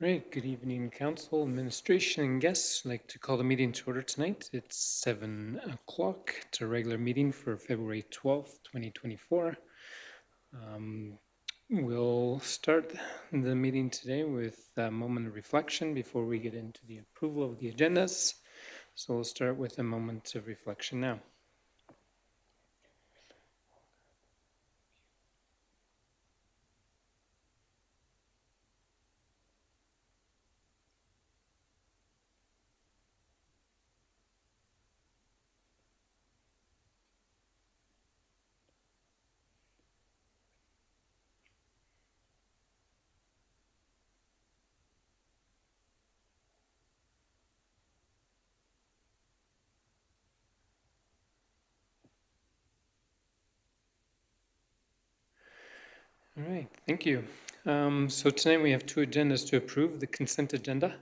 Right, good evening, council, administration, and guests. I'd like to call the meeting to order tonight. It's 7 o'clock. It's a regular meeting for February 12th, 2024. We'll start the meeting today with a moment of reflection before we get into the approval of the agendas. So we'll start with a moment of reflection now. All right, thank you. So tonight we have two agendas to approve. The consent agenda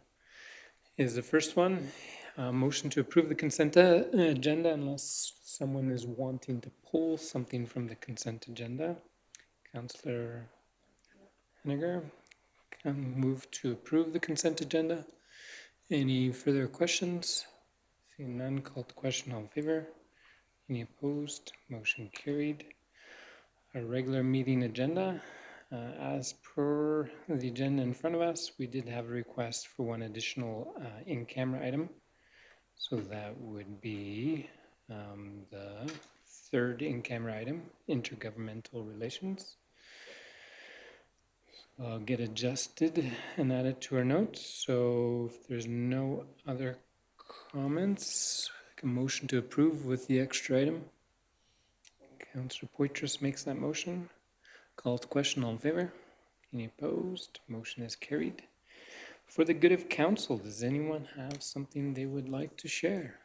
is the first one. Motion to approve the consent agenda unless someone is wanting to pull something from the consent agenda. Councillor Henniger, can move to approve the consent agenda. Any further questions? Seeing none, call the question. All in favor? Any opposed? Motion carried. Our regular meeting agenda. As per the agenda in front of us, we did have a request for one additional in-camera item. So that would be the third in-camera item, intergovernmental relations. I'll get adjusted and added to our notes. So if there's no other comments, a motion to approve with the extra item. Councillor Poitras makes that motion. Call to question, all in favor? Any opposed? Motion is carried. For the good of council, does anyone have something they would like to share?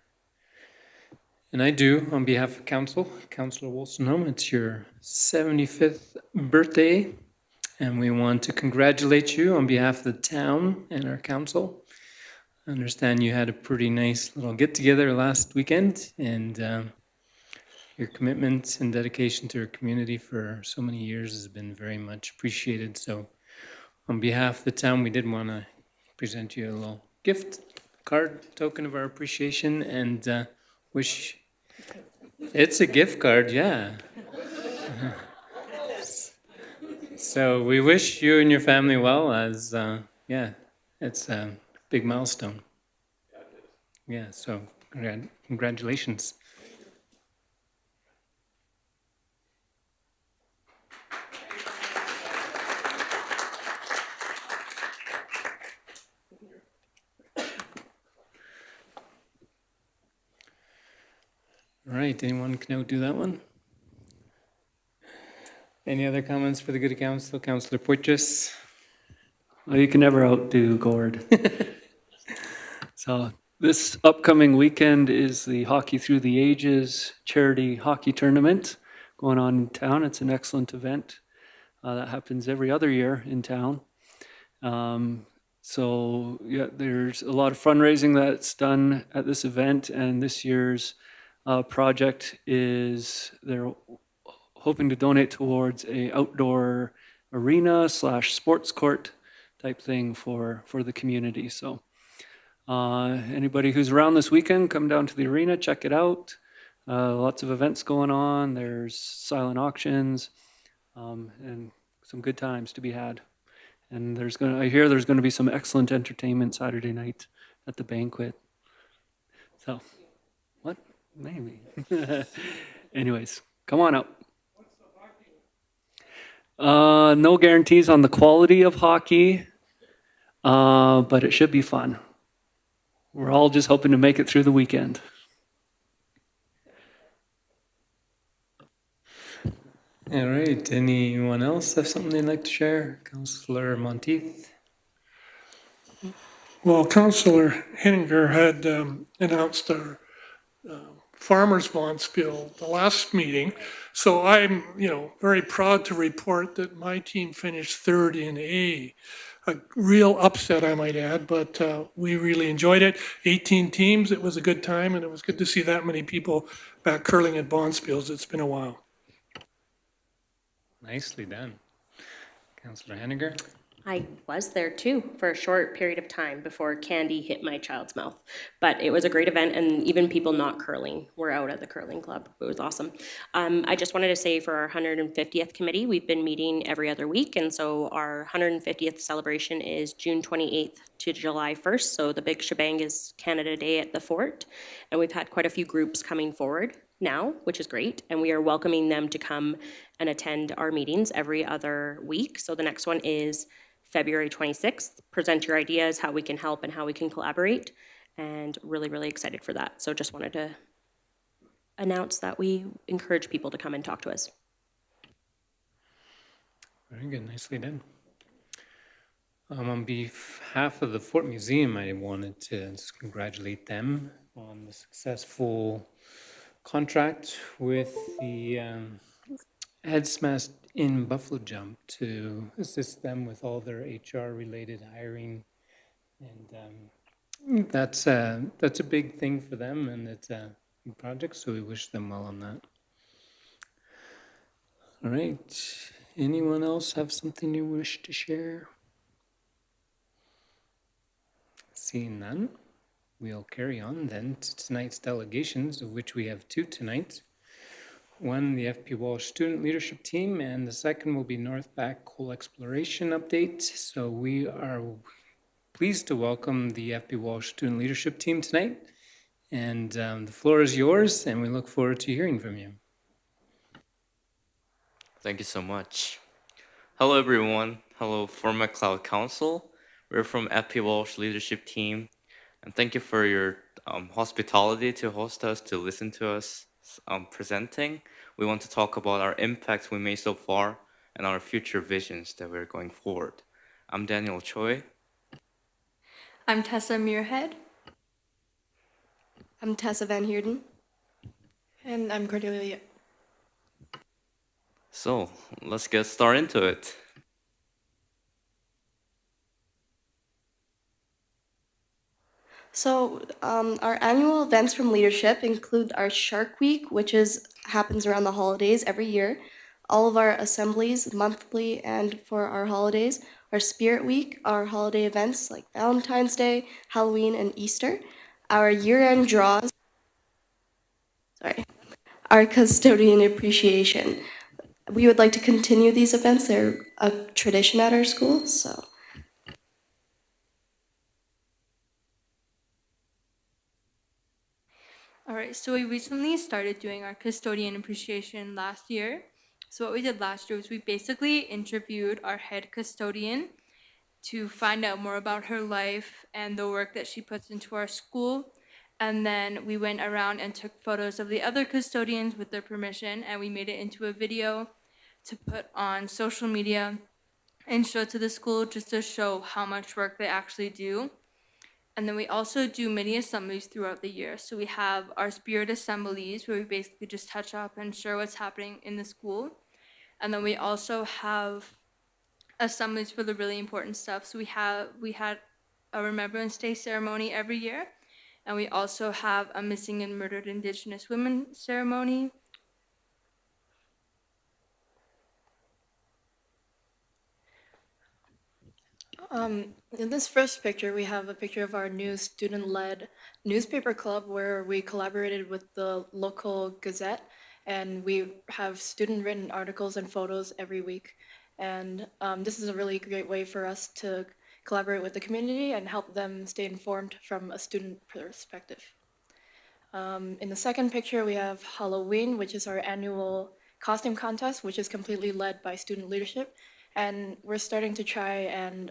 And I do, on behalf of council, Councillor Wolstenholme, it's your 75th birthday, and we want to congratulate you on behalf of the town and our council. I understand you had a pretty nice little get-together last weekend, and your commitment and dedication to our community for so many years has been very much appreciated. So on behalf of the town, we did want to present you a little gift card, token of our appreciation, and wish. It's a gift card, yeah. So we wish you and your family well as, yeah, it's a big milestone. Yeah, so congratulations. All right, anyone can outdo that one? Any other comments for the good of council? Councillor Poitras? Well, you can never outdo Gord. So this upcoming weekend is the Hockey Through the Ages charity hockey tournament going on in town. It's an excellent event that happens every other year in town. So yeah, there's a lot of fundraising that's done at this event, and this year's project is they're hoping to donate towards a outdoor arena / sports court type thing for the community. So anybody who's around this weekend, come down to the arena, check it out. Lots of events going on. There's silent auctions and some good times to be had. And I hear there's going to be some excellent entertainment Saturday night at the banquet. So, what? Maybe. Anyways, come on out. No guarantees on the quality of hockey, but it should be fun. We're all just hoping to make it through the weekend. All right, anyone else have something they'd like to share? Councillor Monteith? Well, Councillor Henninger had announced our farmers' bonspiel the last meeting. So I'm, very proud to report that my team finished third in A. A real upset, I might add, but we really enjoyed it. 18 teams, it was a good time, and it was good to see that many people back curling at bonspiels. It's been a while. Nicely done. Councillor Henniger? I was there too for a short period of time before candy hit my child's mouth. But it was a great event, and even people not curling were out at the curling club. It was awesome. I just wanted to say for our 150th committee, we've been meeting every other week, and so our 150th celebration is June 28th to July 1st. So the big shebang is Canada Day at the Fort, and we've had quite a few groups coming forward now, which is great, and we are welcoming them to come and attend our meetings every other week. So the next one is February 26th. Present your ideas, how we can help and how we can collaborate, and really, really excited for that. So just wanted to announce that we encourage people to come and talk to us. Very good, nicely done. On behalf of the Fort Museum, I wanted to just congratulate them on the successful contract with the HeadSmash in Buffalo Jump to assist them with all their HR-related hiring, and that's a big thing for them, and it's a big project. So we wish them well on that. All right. Anyone else have something you wish to share? Seeing none, we'll carry on then to tonight's delegations, of which we have two tonight. One, the FP Walsh Student Leadership Team, and the second will be North Back Coal Exploration Update. So we are pleased to welcome the FP Walsh Student Leadership Team tonight. And the floor is yours, and we look forward to hearing from you. Thank you so much. Hello, everyone. Hello, Fort Macleod Council. We're from FP Walsh Leadership Team, and thank you for your hospitality to host us, to listen to us presenting. We want to talk about our impacts we made so far and our future visions that we're going forward. I'm Daniel Choi. I'm Tessa Muirhead. I'm Tessa Van Heerden. And I'm Cordelia. So let's get started into it. So our annual events from leadership include our Shark Week, which happens around the holidays every year. All of our assemblies monthly and for our holidays. Our Spirit Week, our holiday events like Valentine's Day, Halloween, and Easter. Our year-end draws. Our custodian appreciation. We would like to continue these events. They're a tradition at our school, so. All right, so we recently started doing our custodian appreciation last year. So what we did last year was we basically interviewed our head custodian to find out more about her life and the work that she puts into our school. And then we went around and took photos of the other custodians with their permission, and we made it into a video to put on social media and show to the school just to show how much work they actually do. And then we also do mini assemblies throughout the year. So we have our spirit assemblies where we basically just touch up and share what's happening in the school. And then we also have assemblies for the really important stuff. So we had a Remembrance Day ceremony every year. And we also have a Missing and Murdered Indigenous Women ceremony. In this first picture, we have a picture of our new student-led newspaper club where we collaborated with the local Gazette, and we have student-written articles and photos every week. And this is a really great way for us to collaborate with the community and help them stay informed from a student perspective. In the second picture, we have Halloween, which is our annual costume contest, which is completely led by student leadership. And we're starting to try and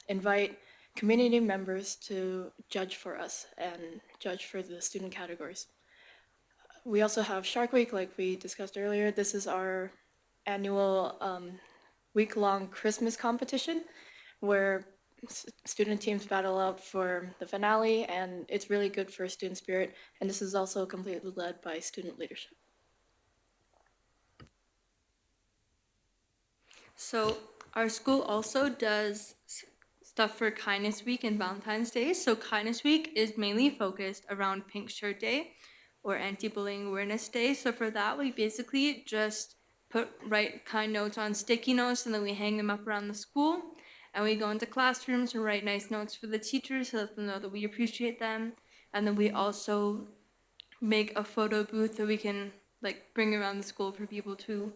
invite community members to judge for us and judge for the student categories. We also have Shark Week, like we discussed earlier. This is our annual week-long Christmas competition where student teams battle out for the finale, and it's really good for student spirit. And this is also completely led by student leadership. So our school also does stuff for Kindness Week and Valentine's Day. So Kindness Week is mainly focused around Pink Shirt Day or Anti-Bullying Awareness Day. So for that, we basically just write kind notes on sticky notes, and then we hang them up around the school. And we go into classrooms and write nice notes for the teachers to let them know that we appreciate them. And then we also make a photo booth that we can like bring around the school for people to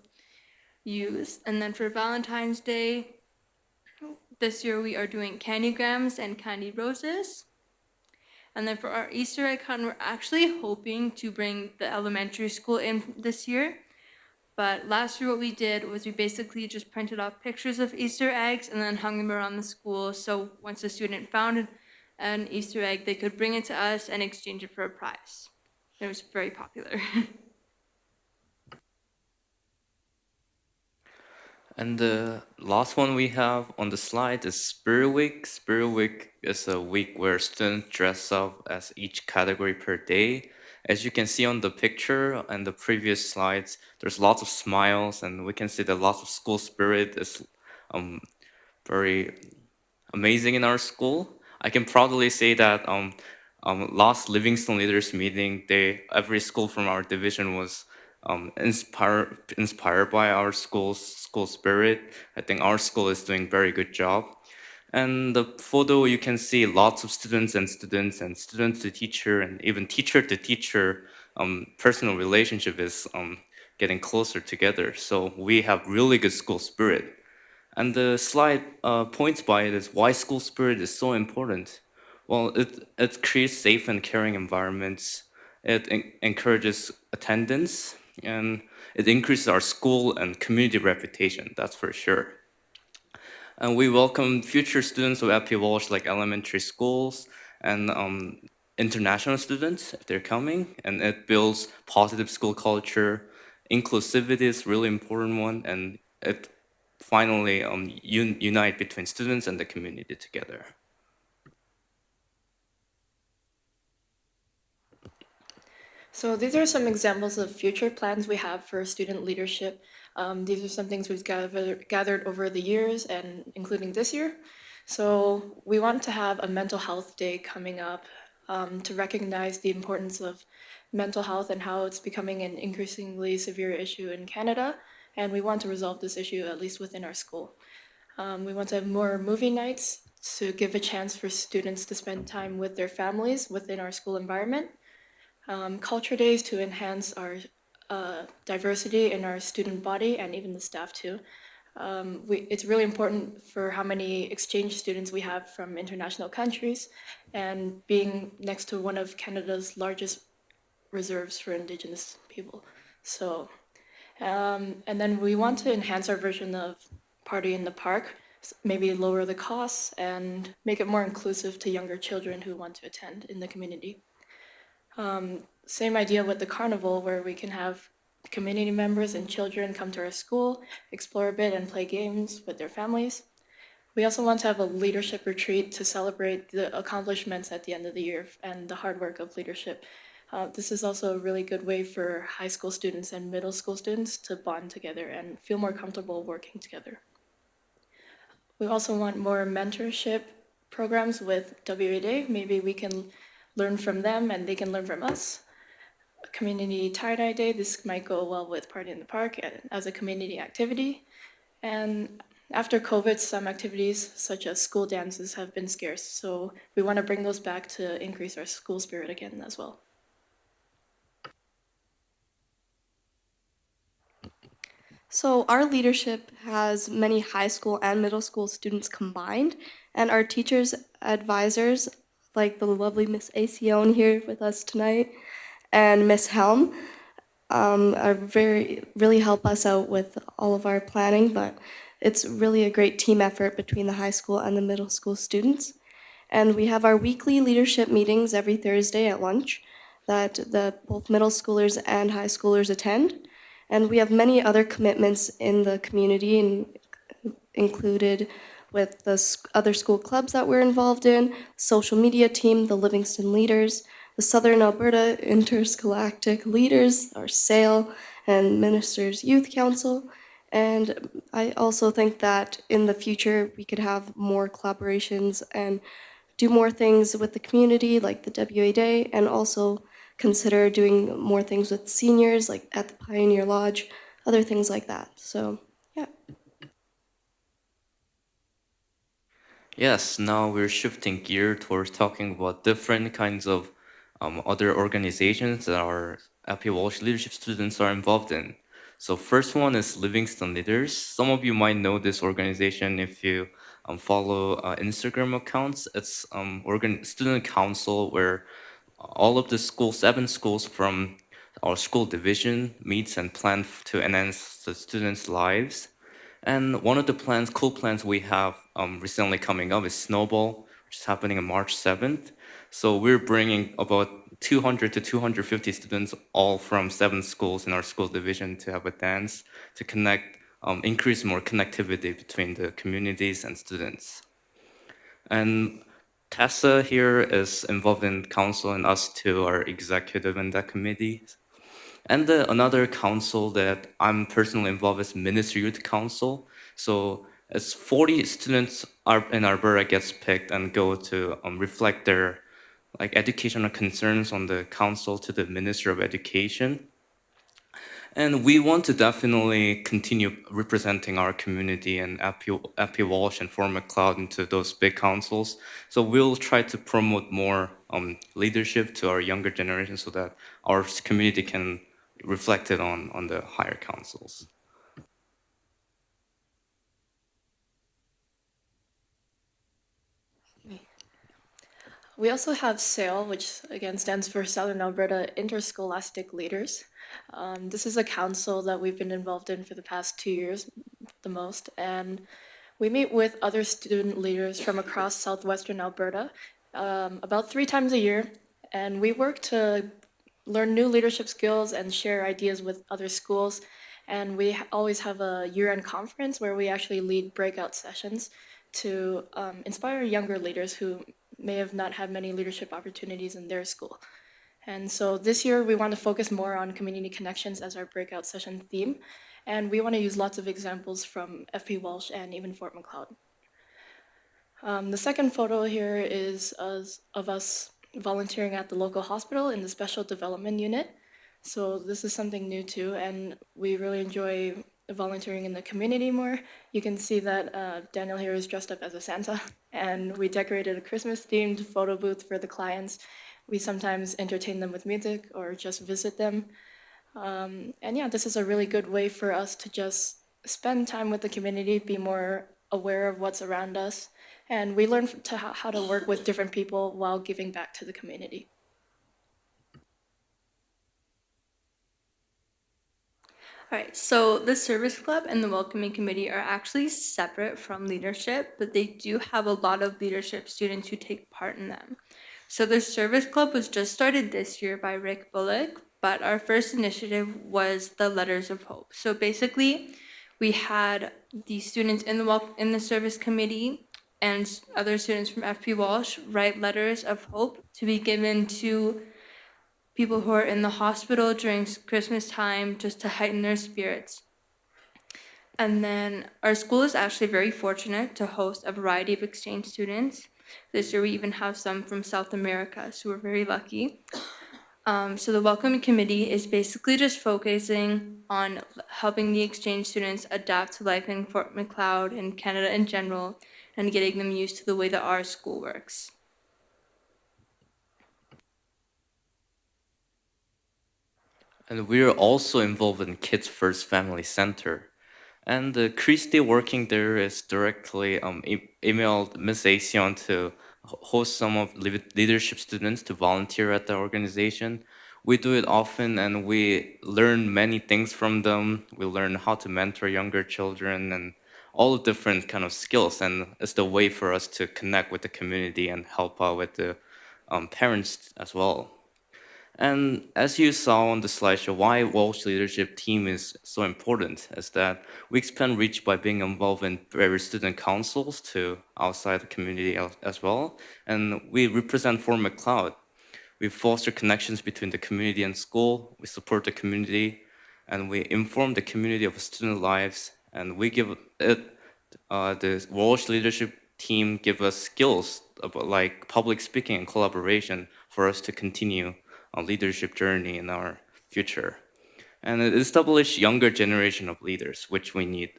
use. And then for Valentine's Day, this year we are doing candygrams and candy roses. And then for our Easter egg hunt, we're actually hoping to bring the elementary school in this year. But last year what we did was we basically just printed off pictures of Easter eggs and then hung them around the school. So once a student found an Easter egg, they could bring it to us and exchange it for a prize. It was very popular. And the last one we have on the slide is Spirit Week. Spirit Week is a week where students dress up as each category per day. As you can see on the picture and the previous slides, there's lots of smiles, and we can see that lots of school spirit is very amazing in our school. I can proudly say that last Livingston Leaders meeting, every school from our division was inspired by our school spirit. I think our school is doing very good job. And the photo, you can see lots of students and students to teacher and even teacher to teacher personal relationship is getting closer together. So we have really good school spirit. And the slide points by it is why school spirit is so important. Well, it creates safe and caring environments. It encourages attendance, and it increases our school and community reputation, that's for sure. And we welcome future students of FP Walsh, like elementary schools and international students if they're coming, and it builds positive school culture. Inclusivity is really important one, and it finally unite between students and the community together. So these are some examples of future plans we have for student leadership. These are some things we've gathered over the years and including this year. So we want to have a mental health day coming up to recognize the importance of mental health and how it's becoming an increasingly severe issue in Canada. And we want to resolve this issue at least within our school. We want to have more movie nights to give a chance for students to spend time with their families within our school environment. Culture days to enhance our diversity in our student body and even the staff too. It's really important for how many exchange students we have from international countries, and being next to one of Canada's largest reserves for Indigenous people. So, and then we want to enhance our version of Party in the Park, maybe lower the costs and make it more inclusive to younger children who want to attend in the community. Same idea with the carnival, where we can have community members and children come to our school, explore a bit and play games with their families. We also want to have a leadership retreat to celebrate the accomplishments at the end of the year and the hard work of leadership. This is also a really good way for high school students and middle school students to bond together and feel more comfortable working together. We also want more mentorship programs with WA Day. Maybe we can learn from them and they can learn from us. A community tie-dye day, this might go well with Party in the Park as a community activity. And after COVID, some activities such as school dances have been scarce, so we want to bring those back to increase our school spirit again as well. So our leadership has many high school and middle school students combined, and our teachers, advisors, like the lovely Miss Acione here with us tonight, and Miss Helm, are really help us out with all of our planning, but it's really a great team effort between the high school and the middle school students. And we have our weekly leadership meetings every Thursday at lunch that both middle schoolers and high schoolers attend. And we have many other commitments in the community, included with the other school clubs that we're involved in, social media team, the Livingston Leaders, the Southern Alberta Interscholastic Leaders, our SAIL, and Ministers Youth Council. And I also think that in the future we could have more collaborations and do more things with the community, like the WA Day, and also consider doing more things with seniors, like at the Pioneer Lodge, other things like that. So, yeah. Yes, now we're shifting gear towards talking about different kinds of other organizations that our FP Walsh leadership students are involved in. So first one is Livingston Leaders. Some of you might know this organization if you follow Instagram accounts. It's student council where all of the schools, 7 schools from our school division meets and plan to enhance the students' lives. And one of the cool plans we have recently coming up is Snowball, which is happening on March 7th. So we're bringing about 200 to 250 students, all from 7 schools in our school division, to have a dance to connect, increase more connectivity between the communities and students. And Tessa here is involved in council, and us too are executive in that committee. And another council that I'm personally involved is Ministry Youth Council. So as 40 students in Alberta gets picked and go to reflect their educational concerns on the council to the Minister of Education. And we want to definitely continue representing our community and FP Walsh and Fort Macleod into those big councils. So we'll try to promote more leadership to our younger generation so that our community can reflect it on the higher councils. We also have SAIL, which again stands for Southern Alberta Interscholastic Leaders. This is a council that we've been involved in for the past 2 years, the most, and we meet with other student leaders from across southwestern Alberta about 3 times a year, and we work to learn new leadership skills and share ideas with other schools. And we always have a year-end conference where we actually lead breakout sessions to inspire younger leaders who may have not had many leadership opportunities in their school. And so this year we want to focus more on community connections as our breakout session theme. And we want to use lots of examples from FP Walsh and even Fort Macleod. The second photo here is of us volunteering at the local hospital in the special development unit. So this is something new too, and we really enjoy volunteering in the community more. You can see that Daniel here is dressed up as a Santa, and we decorated a Christmas-themed photo booth for the clients. We sometimes entertain them with music or just visit them. And yeah, this is a really good way for us to just spend time with the community, be more aware of what's around us, and we learn how to work with different people while giving back to the community. All right, so the service club and the welcoming committee are actually separate from leadership, but they do have a lot of leadership students who take part in them. So the service club was just started this year by Rick Bullock, but our first initiative was the Letters of Hope. So basically, we had the students in the service committee and other students from FP Walsh write letters of hope to be given to people who are in the hospital during Christmas time, just to heighten their spirits. And then our school is actually very fortunate to host a variety of exchange students. This year we even have some from South America, so we're very lucky. So the welcoming committee is basically just focusing on helping the exchange students adapt to life in Fort Macleod and Canada in general, and getting them used to the way that our school works. And we're also involved in Kids First Family Center. And Christy working there is directly emailed Ms. Asion to host some of leadership students to volunteer at the organization. We do it often and we learn many things from them. We learn how to mentor younger children and all the different kind of skills. And it's the way for us to connect with the community and help out with the parents as well. And as you saw on the slideshow, why Walsh leadership team is so important is that we expand reach by being involved in various student councils to outside the community as well. And we represent Fort Macleod. We foster connections between the community and school. We support the community, and we inform the community of student lives. And we give it the Walsh leadership team give us skills about like public speaking and collaboration for us to continue a leadership journey in our future. And it established younger generation of leaders, which we need.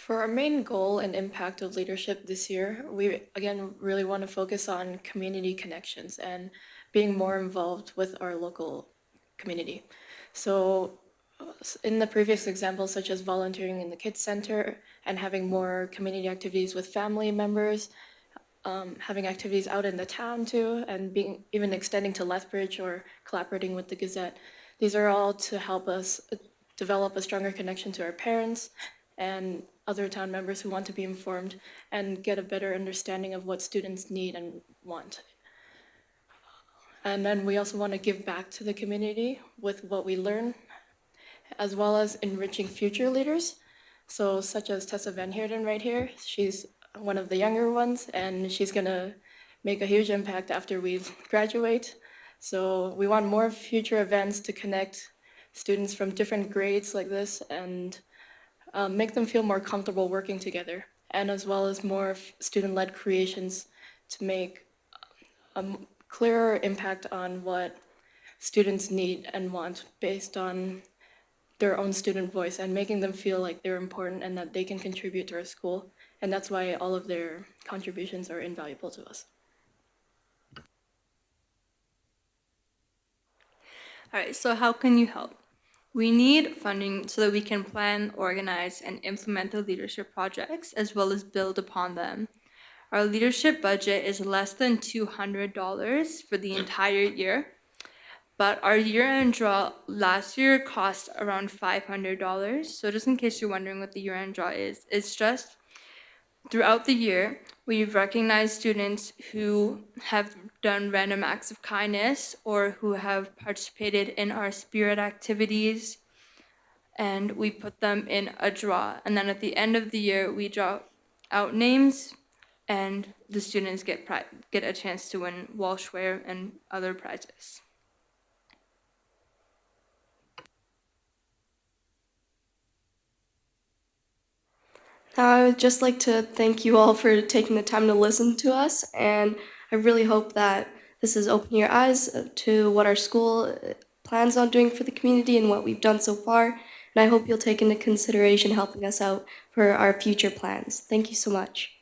For our main goal and impact of leadership this year, we again really want to focus on community connections and being more involved with our local community. So in the previous examples, such as volunteering in the kids center and having more community activities with family members, having activities out in the town too, and being even extending to Lethbridge or collaborating with the Gazette. These are all to help us develop a stronger connection to our parents and other town members who want to be informed and get a better understanding of what students need and want. And then we also want to give back to the community with what we learn, as well as enriching future leaders. So such as Tessa Van Heerden right here, she's one of the younger ones, and she's gonna make a huge impact after we graduate. So we want more future events to connect students from different grades like this and make them feel more comfortable working together, and as well as more student-led creations to make a clearer impact on what students need and want based on their own student voice, and making them feel like they're important and that they can contribute to our school. And that's why all of their contributions are invaluable to us. All right, so how can you help? We need funding so that we can plan, organize, and implement the leadership projects, as well as build upon them. Our leadership budget is less than $200 for the entire year, but our year-end draw last year cost around $500. So just in case you're wondering what the year-end draw is, it's just throughout the year, we've recognized students who have done random acts of kindness or who have participated in our spirit activities, and we put them in a draw. And then at the end of the year, we draw out names, and the students get a chance to win Walshware and other prizes. Now, I would just like to thank you all for taking the time to listen to us, and I really hope that this has opened your eyes to what our school plans on doing for the community and what we've done so far, and I hope you'll take into consideration helping us out for our future plans. Thank you so much.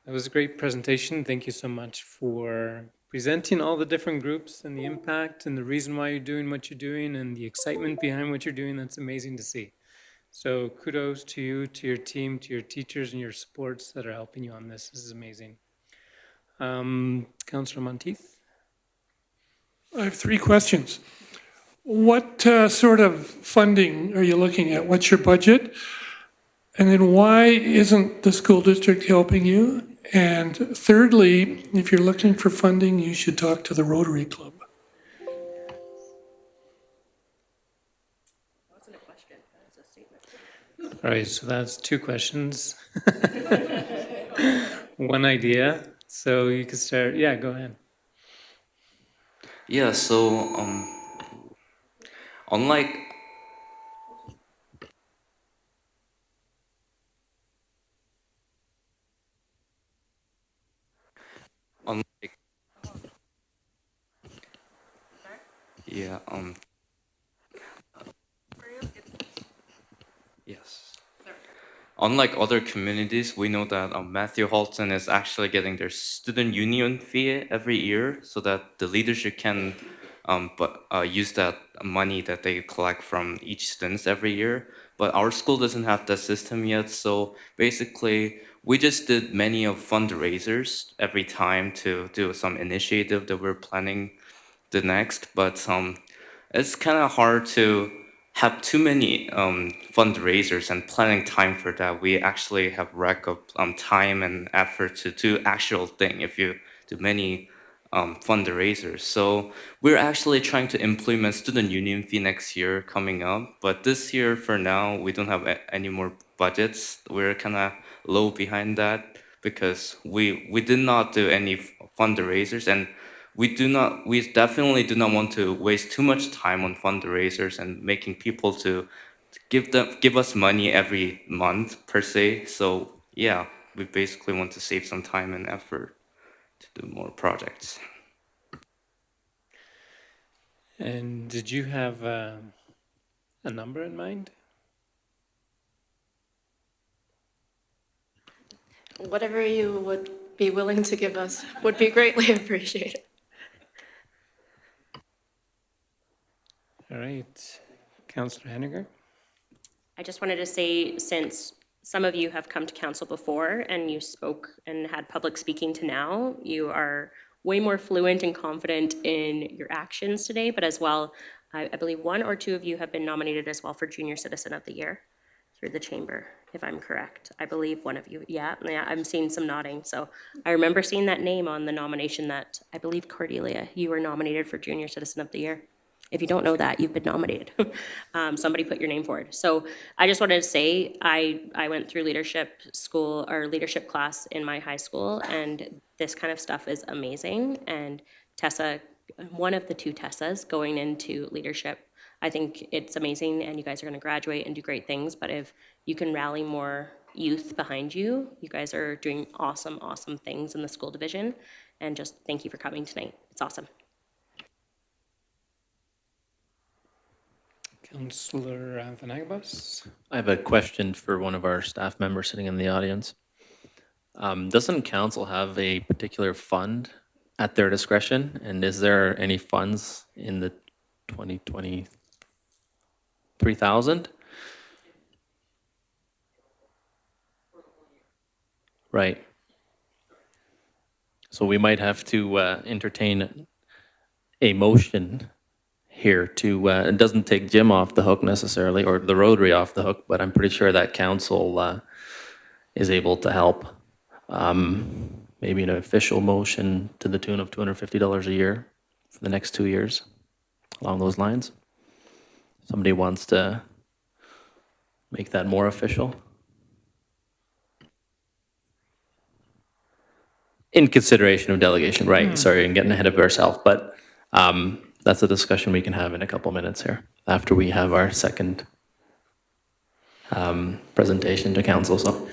That was a great presentation. Thank you so much for presenting all the different groups and the impact and the reason why you're doing what you're doing and the excitement behind what you're doing. That's amazing to see. So kudos to you, to your team, to your teachers and your supports that are helping you on this. This is amazing. Councillor Monteith? I have 3 questions. What sort of funding are you looking at? What's your budget? And then why isn't the school district helping you? And thirdly, if you're looking for funding, you should talk to the Rotary Club. All right, so that's 2 questions. 1 idea. So you could start, yeah, go ahead. Yeah, so unlike yeah, yes. Unlike other communities, we know that Matthew Halton is actually getting their student union fee every year so that the leadership can use that money that they collect from each students every year. But our school doesn't have that system yet, so basically we just did many of fundraisers every time to do some initiative that we're planning the next, but it's kind of hard to have too many fundraisers and planning time for that. We actually have rack of time and effort to do actual thing if you do many fundraisers. So we're actually trying to implement student union fee next year coming up, but this year for now we don't have any more budgets. We're kind of low behind that because we did not do any fundraisers, and we definitely do not want to waste too much time on fundraisers and making people to give us money every month per se. So yeah, we basically want to save some time and effort do more projects. And did you have a number in mind? Whatever you would be willing to give us would be greatly appreciated. All right, Councillor Henniger. I just wanted to say, since some of you have come to council before and you spoke and had public speaking to now, you are way more fluent and confident in your actions today, but as well, I believe 1 or 2 of you have been nominated as well for Junior Citizen of the Year through the chamber, if I'm correct. I believe one of you, yeah, I'm seeing some nodding. So I remember seeing that name on the nomination that, I believe Cordelia, you were nominated for Junior Citizen of the Year. If you don't know that, you've been nominated. Somebody put your name forward. So I just wanted to say, I went through leadership school or leadership class in my high school, and this kind of stuff is amazing. And Tessa, one of the 2 Tessas going into leadership, I think it's amazing, and you guys are going to graduate and do great things. But if you can rally more youth behind you, you guys are doing awesome, awesome things in the school division. And just thank you for coming tonight. It's awesome. Councillor Vanagabas. I have a question for one of our staff members sitting in the audience. Doesn't council have a particular fund at their discretion? And is there any funds in the 2023,000? Right. So we might have to entertain a motion here to, it doesn't take Jim off the hook necessarily, or the Rotary off the hook, but I'm pretty sure that council is able to help. Maybe an official motion to the tune of $250 a year for the next 2 years, along those lines. Somebody wants to make that more official? In consideration of delegation, right, sorry, I'm getting ahead of ourselves, but that's a discussion we can have in a couple minutes here after we have our second presentation to council. So,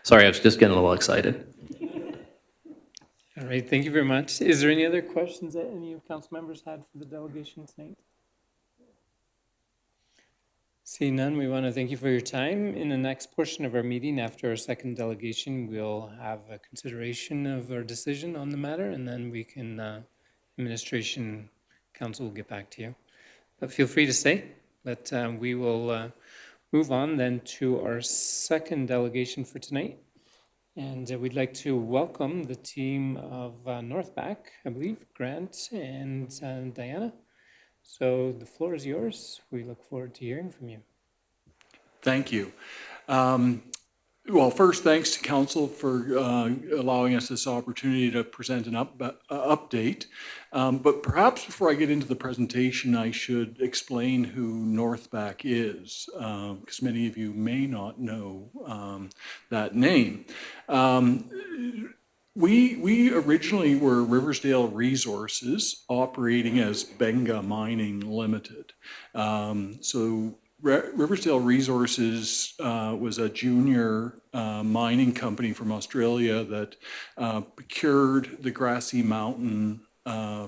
sorry, I was just getting a little excited. All right, thank you very much. Is there any other questions that any of council members had for the delegation tonight? Seeing none, we want to thank you for your time. In the next portion of our meeting, after our second delegation, we'll have a consideration of our decision on the matter, and then we can, administration council will get back to you. But feel free to stay. But we will move on then to our second delegation for tonight. And we'd like to welcome the team of Northback, I believe, Grant and Diana. So the floor is yours. We look forward to hearing from you. Thank you. Well, first, thanks to council for allowing us this opportunity to present an update. But perhaps before I get into the presentation, I should explain who Northback is, because many of you may not know that name. We originally were Riversdale Resources, operating as Benga Mining Limited. Riversdale Resources was a junior mining company from Australia that procured the Grassy Mountain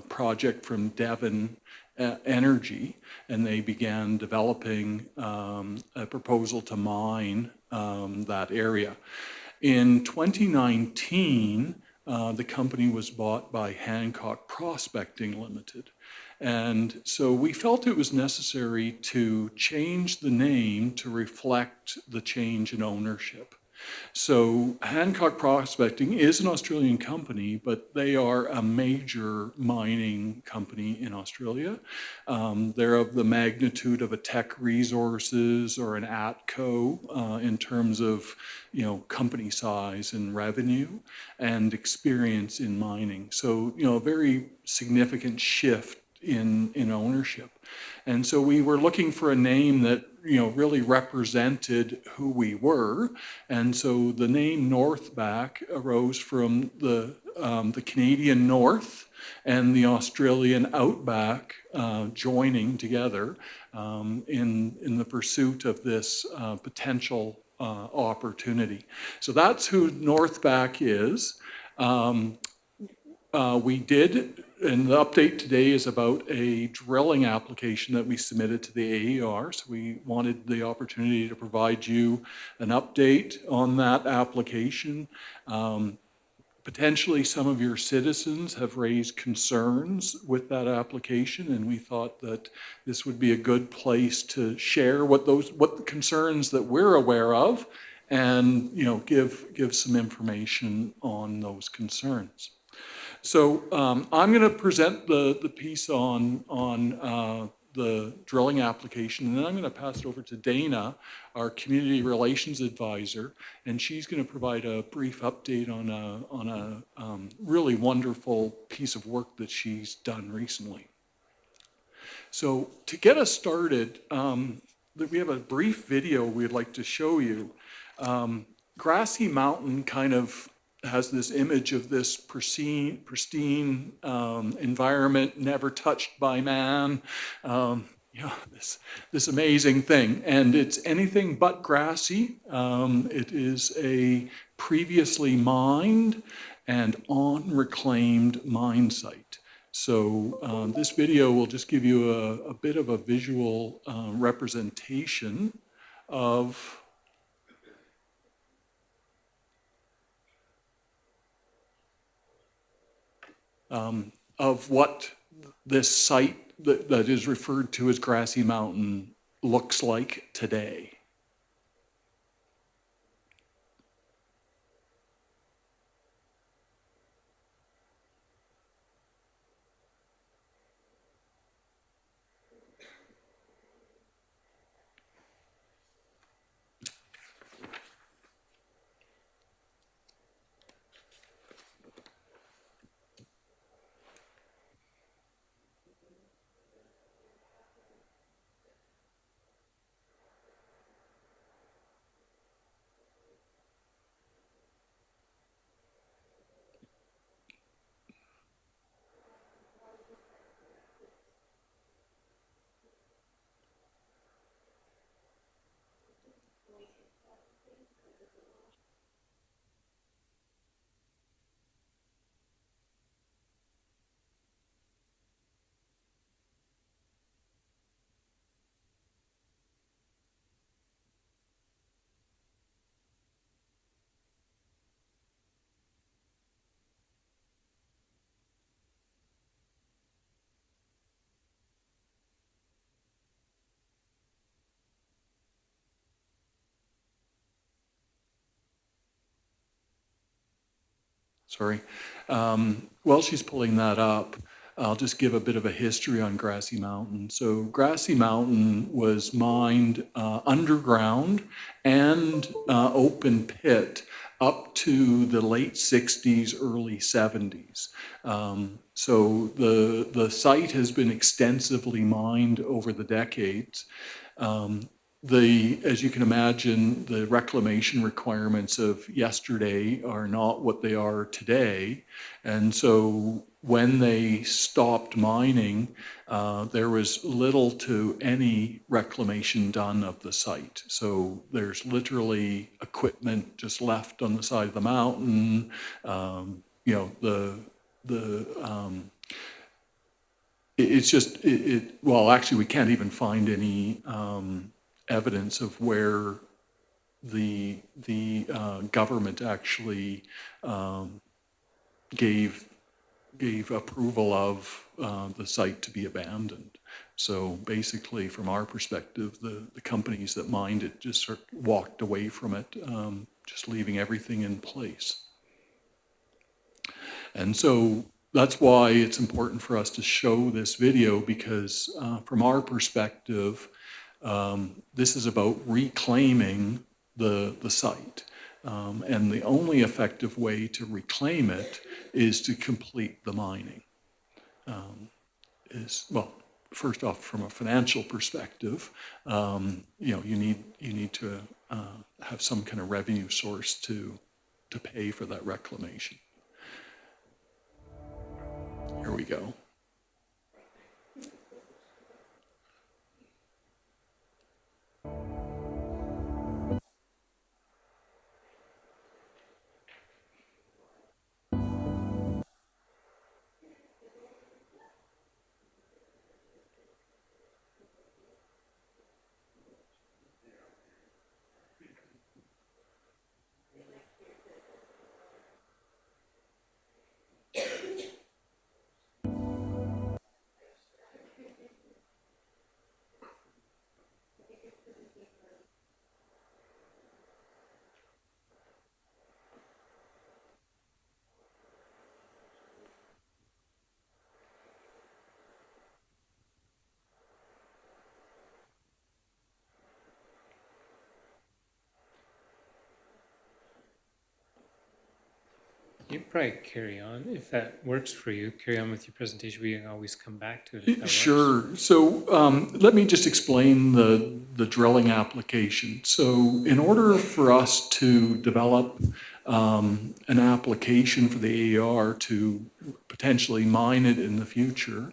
project from Devon Energy, and they began developing a proposal to mine that area. In 2019, the company was bought by Hancock Prospecting Limited. And so we felt it was necessary to change the name to reflect the change in ownership. So Hancock Prospecting is an Australian company, but they are a major mining company in Australia. They're of the magnitude of a Teck Resources or an ATCO in terms of, company size and revenue and experience in mining. So, a very significant shift in ownership. And so we were looking for a name that, really represented who we were. And so the name Northback arose from the Canadian North and the Australian Outback joining together in the pursuit of this potential opportunity. So that's who Northback is. we did, and the update today is about a drilling application that we submitted to the AER. So we wanted the opportunity to provide you an update on that application. Potentially, some of your citizens have raised concerns with that application, and we thought that this would be a good place to share what the concerns that we're aware of, and give some information on those concerns. So I'm going to present the piece on the drilling application, and then I'm going to pass it over to Dana, our community relations advisor, and she's going to provide a brief update on a really wonderful piece of work that she's done recently. So to get us started, we have a brief video we'd like to show you. Grassy Mountain kind of has this image of this pristine environment, never touched by man. This amazing thing, and it's anything but grassy. It is a previously mined and unreclaimed mine site. So this video will just give you a bit of a visual representation of what this site that is referred to as Grassy Mountain looks like today. Sorry. While she's pulling that up, I'll just give a bit of a history on Grassy Mountain. So Grassy Mountain was mined underground and open pit up to the late 60s, early 70s. So the site has been extensively mined over the decades. As you can imagine, the reclamation requirements of yesterday are not what they are today. And so when they stopped mining, there was little to any reclamation done of the site. So there's literally equipment just left on the side of the mountain. Well, actually, we can't even find any evidence of where the government actually gave approval of the site to be abandoned. So basically, from our perspective, the companies that mined it just sort of walked away from it, just leaving everything in place. And so that's why it's important for us to show this video, because from our perspective, this is about reclaiming the site. And the only effective way to reclaim it is to complete the mining. First off, from a financial perspective, you need to have some kind of revenue source to pay for that reclamation. Here we go. You can probably carry on if that works for you. Carry on with your presentation. We can always come back to it if that works. Sure. So let me just explain the drilling application. So in order for us to develop an application for the AER to potentially mine it in the future,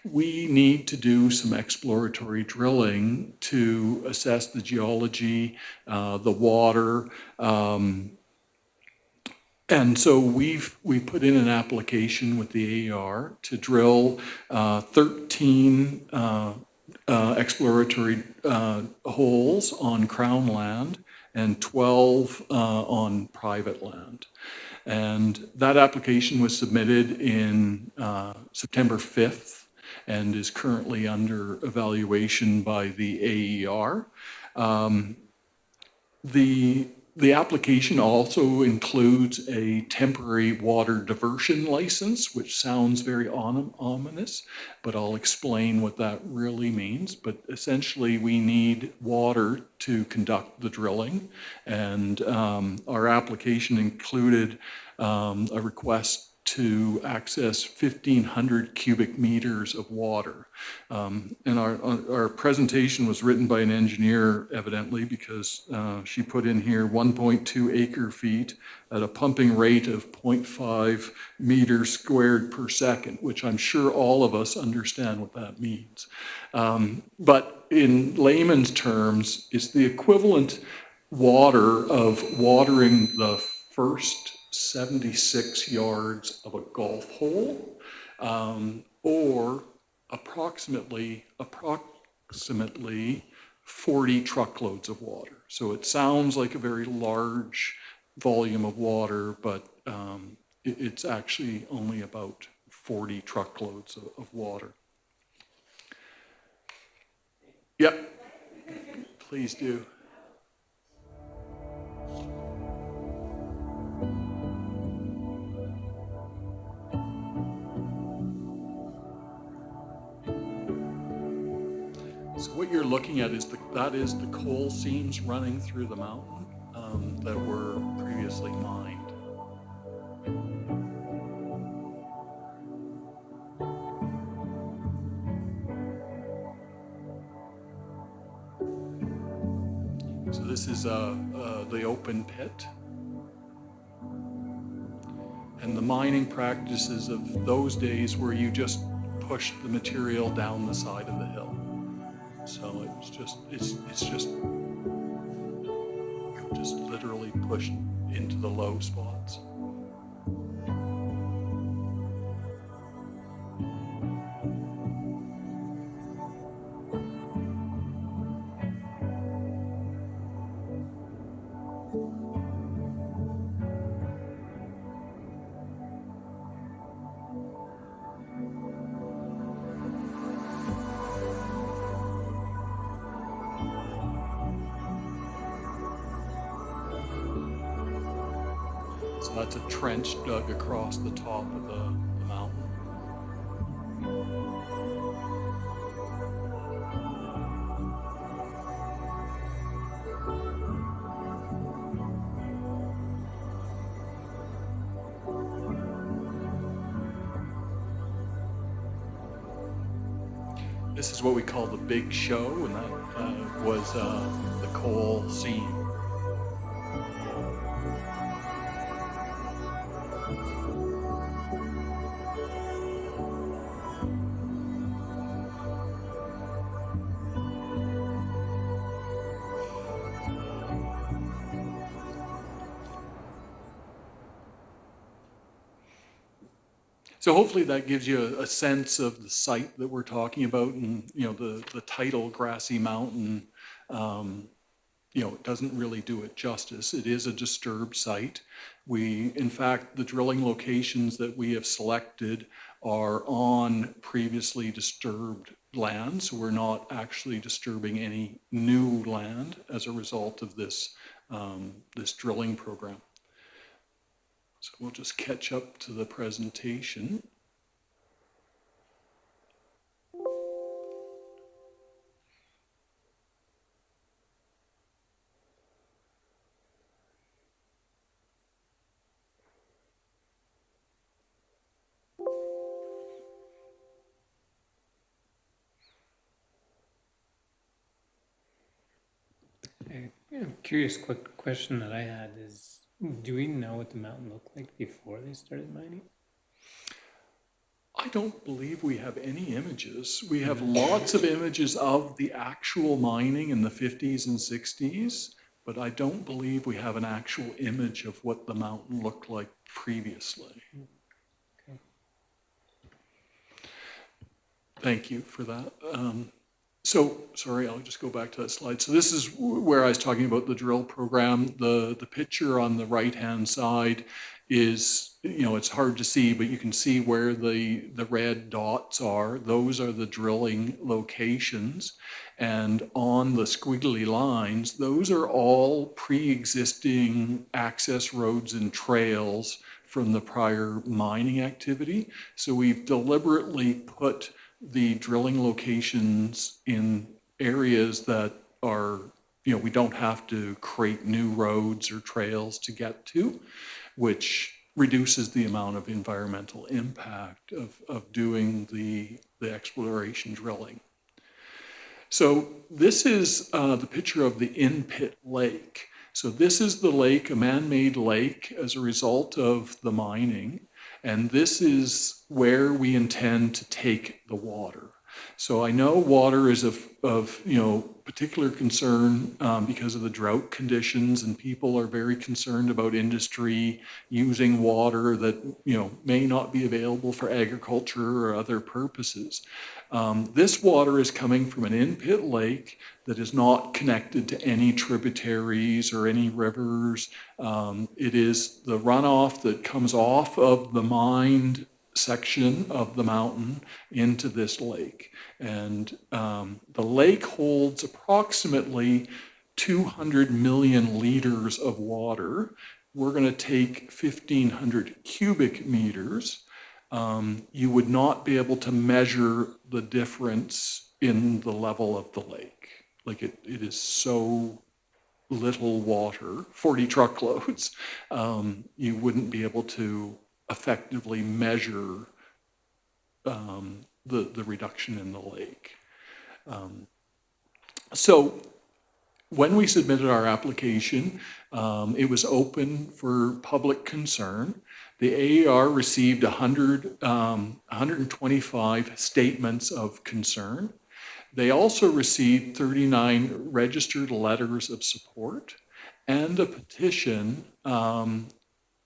we need to do some exploratory drilling to assess the geology, the water, and so we put in an application with the AER to drill 13 exploratory holes on Crown land and 12 on private land. And that application was submitted in September 5th and is currently under evaluation by the AER. The application also includes a temporary water diversion license, which sounds very ominous, but I'll explain what that really means. But essentially, we need water to conduct the drilling, and our application included a request to access 1,500 cubic meters of water. And our presentation was written by an engineer, evidently, because she put in here 1.2 acre feet at a pumping rate of 0.5 meters squared per second, which I'm sure all of us understand what that means. But in layman's terms, it's the equivalent water of watering the first 76 yards of a golf hole, or approximately 40 truckloads of water. So it sounds like a very large volume of water, but it's actually only about 40 truckloads of water. Yep, please do. So what you're looking at is that is the coal seams running through the mountain that were previously mined. So this is the open pit. And the mining practices of those days where you just pushed the material down the side of the hill. So it's just literally pushed into the low spots. So that's a trench dug across the top of the mountain. This is what we call the Big Show, and that was the coal seam. So hopefully that gives you a sense of the site that we're talking about, and the title Grassy Mountain, it doesn't really do it justice. It is a disturbed site. In fact, the drilling locations that we have selected are on previously disturbed land, so we're not actually disturbing any new land as a result of this drilling program. So we'll just catch up to the presentation. Curious quick question that I had is, do we know what the mountain looked like before they started mining? I don't believe we have any images. We have lots of images of the actual mining in the 50s and 60s, but I don't believe we have an actual image of what the mountain looked like previously. Okay. Thank you for that. So, sorry, I'll just go back to that slide. So this is where I was talking about the drill program. The picture on the right-hand side is, it's hard to see, but you can see where the red dots are. Those are the drilling locations. And on the squiggly lines, those are all pre-existing access roads and trails from the prior mining activity. So we've deliberately put the drilling locations in areas that are, we don't have to create new roads or trails to get to, which reduces the amount of environmental impact of doing the exploration drilling. So this is the picture of the in-pit lake. So this is the lake, a man-made lake as a result of the mining. And this is where we intend to take the water. So I know water is of particular concern because of the drought conditions, and people are very concerned about industry using water that may not be available for agriculture or other purposes. This water is coming from an in-pit lake that is not connected to any tributaries or any rivers. It is the runoff that comes off of the mined section of the mountain into this lake. And the lake holds approximately 200 million liters of water. We're going to take 1,500 cubic meters. You would not be able to measure the difference in the level of the lake. Like it is so little water, 40 truckloads, you wouldn't be able to effectively measure the reduction in the lake. So when we submitted our application, it was open for public concern. The AER received 125 statements of concern. They also received 39 registered letters of support, and a petition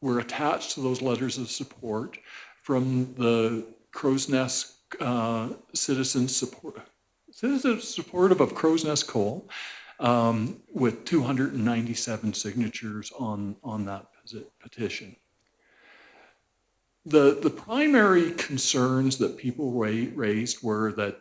were attached to those letters of support from the Crow's Nest Citizens Supportive of Crow's Nest Coal, with 297 signatures on that petition. The primary concerns that people raised were that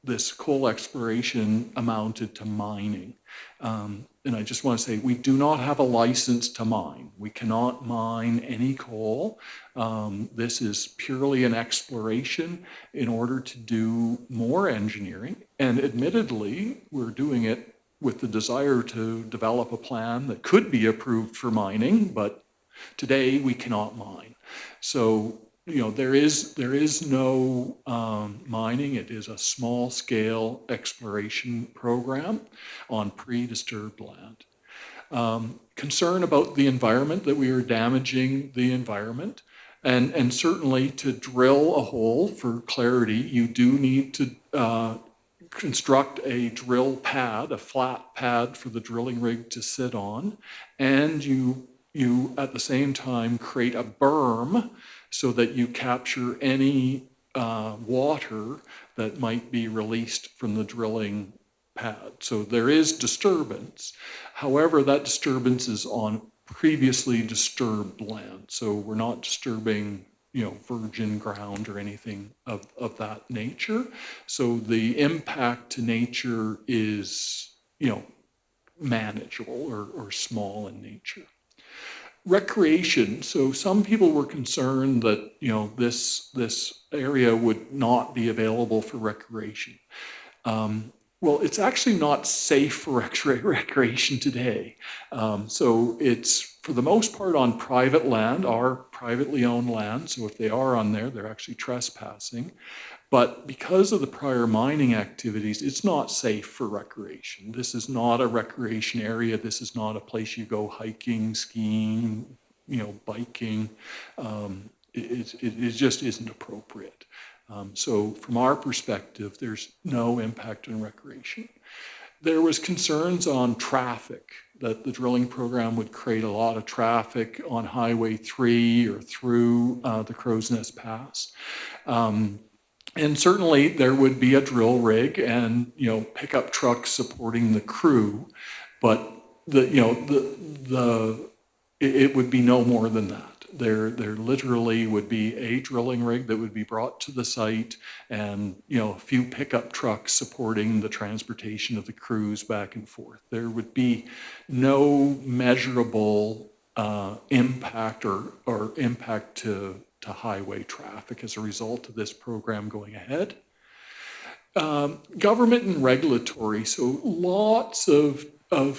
this coal exploration amounted to mining. And I just want to say, we do not have a license to mine. We cannot mine any coal. This is purely an exploration in order to do more engineering. And admittedly, we're doing it with the desire to develop a plan that could be approved for mining, but today we cannot mine. So there is no mining. It is a small scale exploration program on pre-disturbed land. Concern about the environment, that we are damaging the environment. And certainly to drill a hole, for clarity, you do need to construct a drill pad, a flat pad for the drilling rig to sit on. And you at the same time create a berm so that you capture any water that might be released from the drilling pad. So there is disturbance. However, that disturbance is on previously disturbed land. So we're not disturbing, virgin ground or anything of that nature. So the impact to nature is, manageable or small in nature. Recreation. So some people were concerned that this area would not be available for recreation. Well, it's actually not safe for recreation today. So it's, for the most part, on private land, our privately owned land. So if they are on there, they're actually trespassing. But because of the prior mining activities, it's not safe for recreation. This is not a recreation area. This is not a place you go hiking, skiing, biking. It just isn't appropriate. So from our perspective, there's no impact on recreation. There was concerns on traffic, that the drilling program would create a lot of traffic on Highway 3 or through the Crow's Nest Pass. And certainly there would be a drill rig and, pickup trucks supporting the crew, but it would be no more than that. There literally would be a drilling rig that would be brought to the site and, a few pickup trucks supporting the transportation of the crews back and forth. There would be no measurable impact or impact to highway traffic as a result of this program going ahead. Government and regulatory, so lots of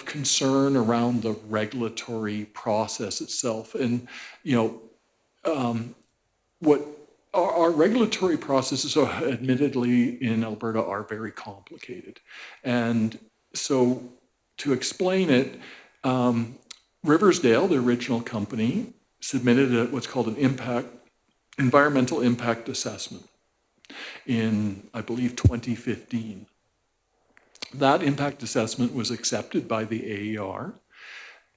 concern around the regulatory process itself. And, what our regulatory processes are, admittedly, in Alberta are very complicated. And so to explain it, Riversdale, the original company, submitted what's called an environmental impact assessment in, I believe, 2015. That impact assessment was accepted by the AER.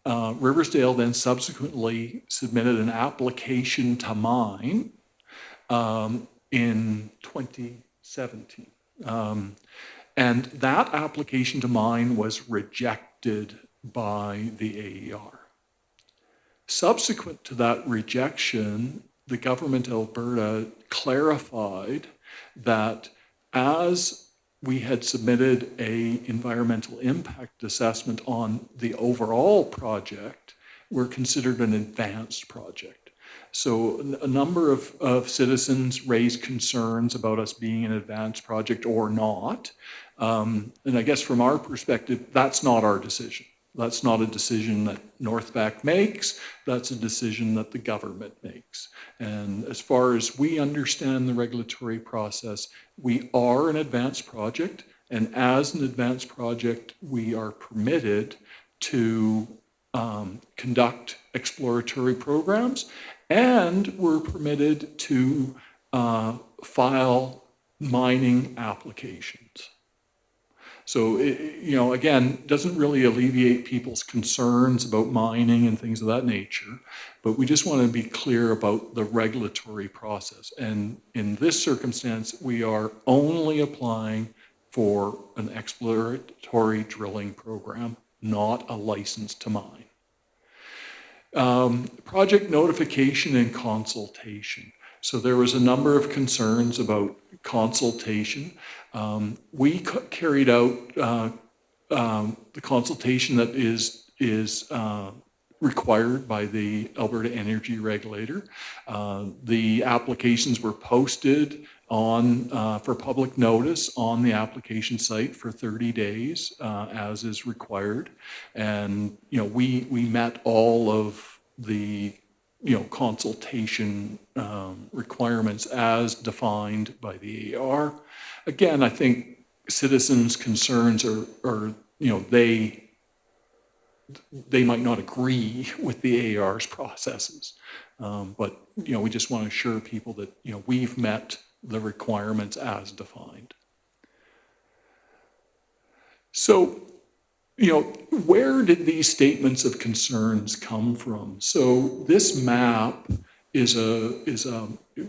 Riversdale then subsequently submitted an application to mine in 2017. And that application to mine was rejected by the AER. Subsequent to that rejection, the government of Alberta clarified that as we had submitted an environmental impact assessment on the overall project, we're considered an advanced project. So a number of citizens raised concerns about us being an advanced project or not. And I guess from our perspective, that's not our decision. That's not a decision that Northvac makes. That's a decision that the government makes. And as far as we understand the regulatory process, we are an advanced project. And as an advanced project, we are permitted to conduct exploratory programs, and we're permitted to file mining applications. So, again, doesn't really alleviate people's concerns about mining and things of that nature, but we just want to be clear about the regulatory process. And in this circumstance, we are only applying for an exploratory drilling program, not a license to mine. Project notification and consultation. So there was a number of concerns about consultation. We carried out the consultation that is required by the Alberta Energy Regulator. The applications were posted for public notice on the application site for 30 days, as is required. And, we met all of the consultation requirements as defined by the AER. Again, I think citizens' concerns are they might not agree with the AER's processes, but we just want to assure people that we've met the requirements as defined. So, where did these statements of concerns come from? So this map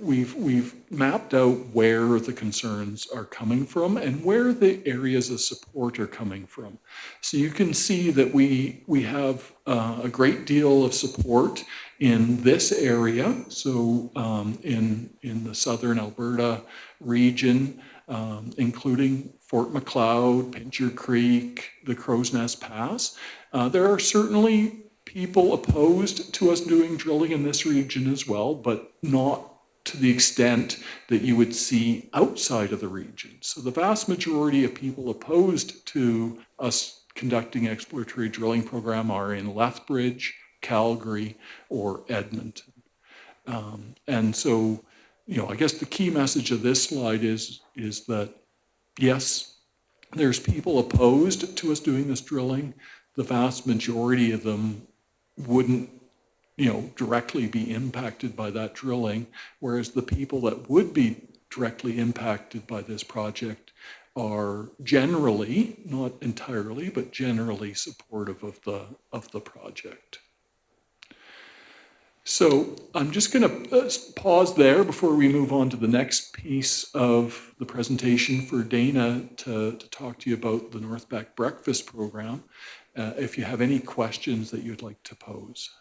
we've mapped out where the concerns are coming from and where the areas of support are coming from. So you can see that we have a great deal of support in this area. So in the southern Alberta region, including Fort Macleod, Pincher Creek, the Crow's Nest Pass. There are certainly people opposed to us doing drilling in this region as well, but not to the extent that you would see outside of the region. So the vast majority of people opposed to us conducting exploratory drilling program are in Lethbridge, Calgary, or Edmonton. And so, I guess the key message of this slide is that, yes, there's people opposed to us doing this drilling. The vast majority of them wouldn't, directly be impacted by that drilling, whereas the people that would be directly impacted by this project are generally, not entirely, but generally supportive of the project. So I'm just going to pause there before we move on to the next piece of the presentation for Dana to talk to you about the Northback Breakfast Program, if you have any questions that you'd like to pose.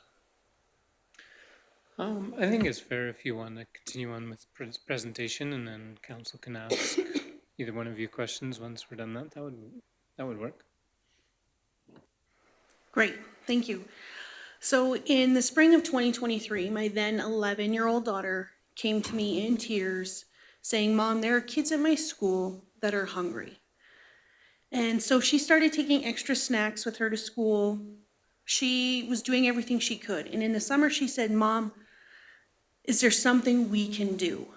I think it's fair if you want to continue on with the presentation, and then council can ask either one of you questions once we're done that. That would work. Great, thank you. So in the spring of 2023, my then 11-year-old daughter came to me in tears saying, "Mom, there are kids at my school that are hungry." And so she started taking extra snacks with her to school. She was doing everything she could. And in the summer, she said, "Mom, is there something we can do?"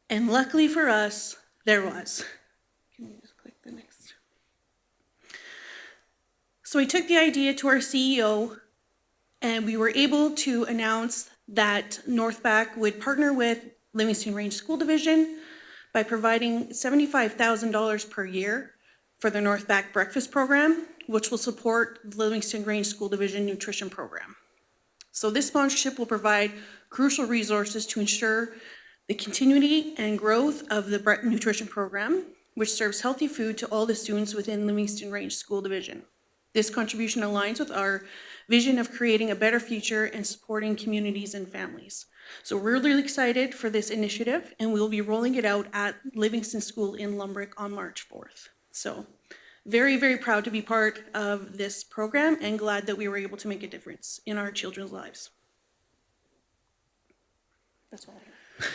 And luckily for us, there was. Can you just click the next? So I took the idea to our CEO, and we were able to announce that Northback would partner with Livingston Range School Division by providing $75,000 per year for the Northback Breakfast Program, which will support the Livingston Range School Division Nutrition Program. So this sponsorship will provide crucial resources to ensure the continuity and growth of the nutrition program, which serves healthy food to all the students within Livingston Range School Division. This contribution aligns with our vision of creating a better future and supporting communities and families. So we're really excited for this initiative, and we'll be rolling it out at Livingston School in Lumbrick on March 4th. So very, very proud to be part of this program and glad that we were able to make a difference in our children's lives. That's all I have.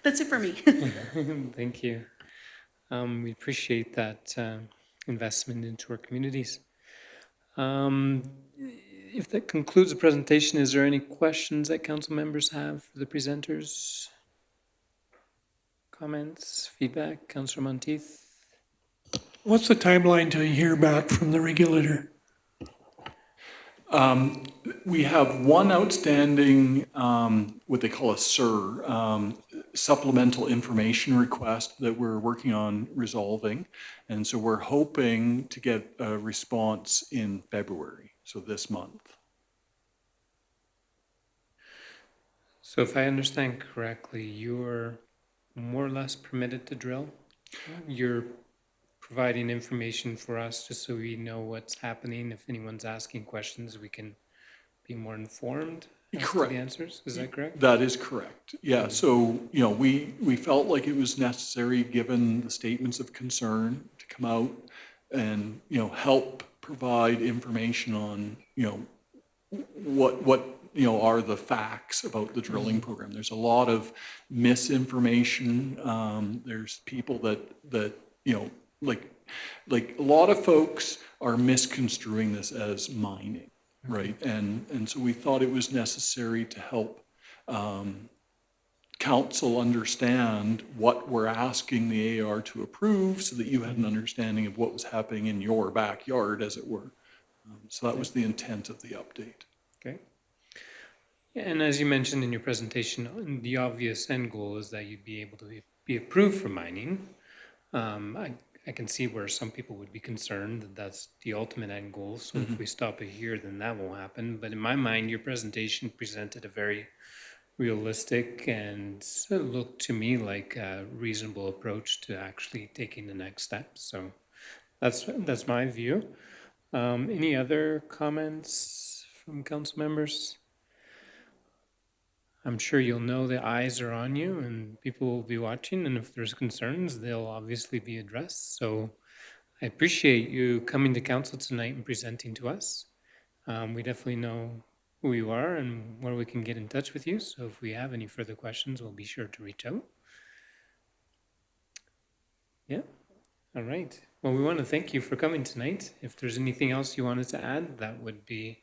That's it for me. Thank you. We appreciate that investment into our communities. If that concludes the presentation, is there any questions that council members have for the presenters? Comments, feedback? Councillor Monteith? What's the timeline to hear back from the regulator? We have one outstanding, what they call a SIR, supplemental information request that we're working on resolving. And so we're hoping to get a response in February, so this month. So if I understand correctly, you're more or less permitted to drill? You're providing information for us just so we know what's happening. If anyone's asking questions, we can be more informed as to the answers. Is that correct? That is correct. Yeah. So, we felt like it was necessary, given the statements of concern, to come out and, help provide information on, what are the facts about the drilling program. There's a lot of misinformation. There's people that like a lot of folks are misconstruing this as mining, right? And so we thought it was necessary to help council understand what we're asking the AR to approve, so that you had an understanding of what was happening in your backyard, as it were. So that was the intent of the update. Okay. And as you mentioned in your presentation, the obvious end goal is that you'd be able to be approved for mining. I can see where some people would be concerned that that's the ultimate end goal. So if we stop it here, then that won't happen. But in my mind, your presentation presented a very realistic and looked to me like a reasonable approach to actually taking the next step. So that's my view. Any other comments from council members? I'm sure you'll know the eyes are on you and people will be watching, and if there's concerns, they'll obviously be addressed. So I appreciate you coming to council tonight and presenting to us. We definitely know who you are and where we can get in touch with you. So if we have any further questions, we'll be sure to reach out. Yeah. All right. Well, we want to thank you for coming tonight. If there's anything else you wanted to add, that would be,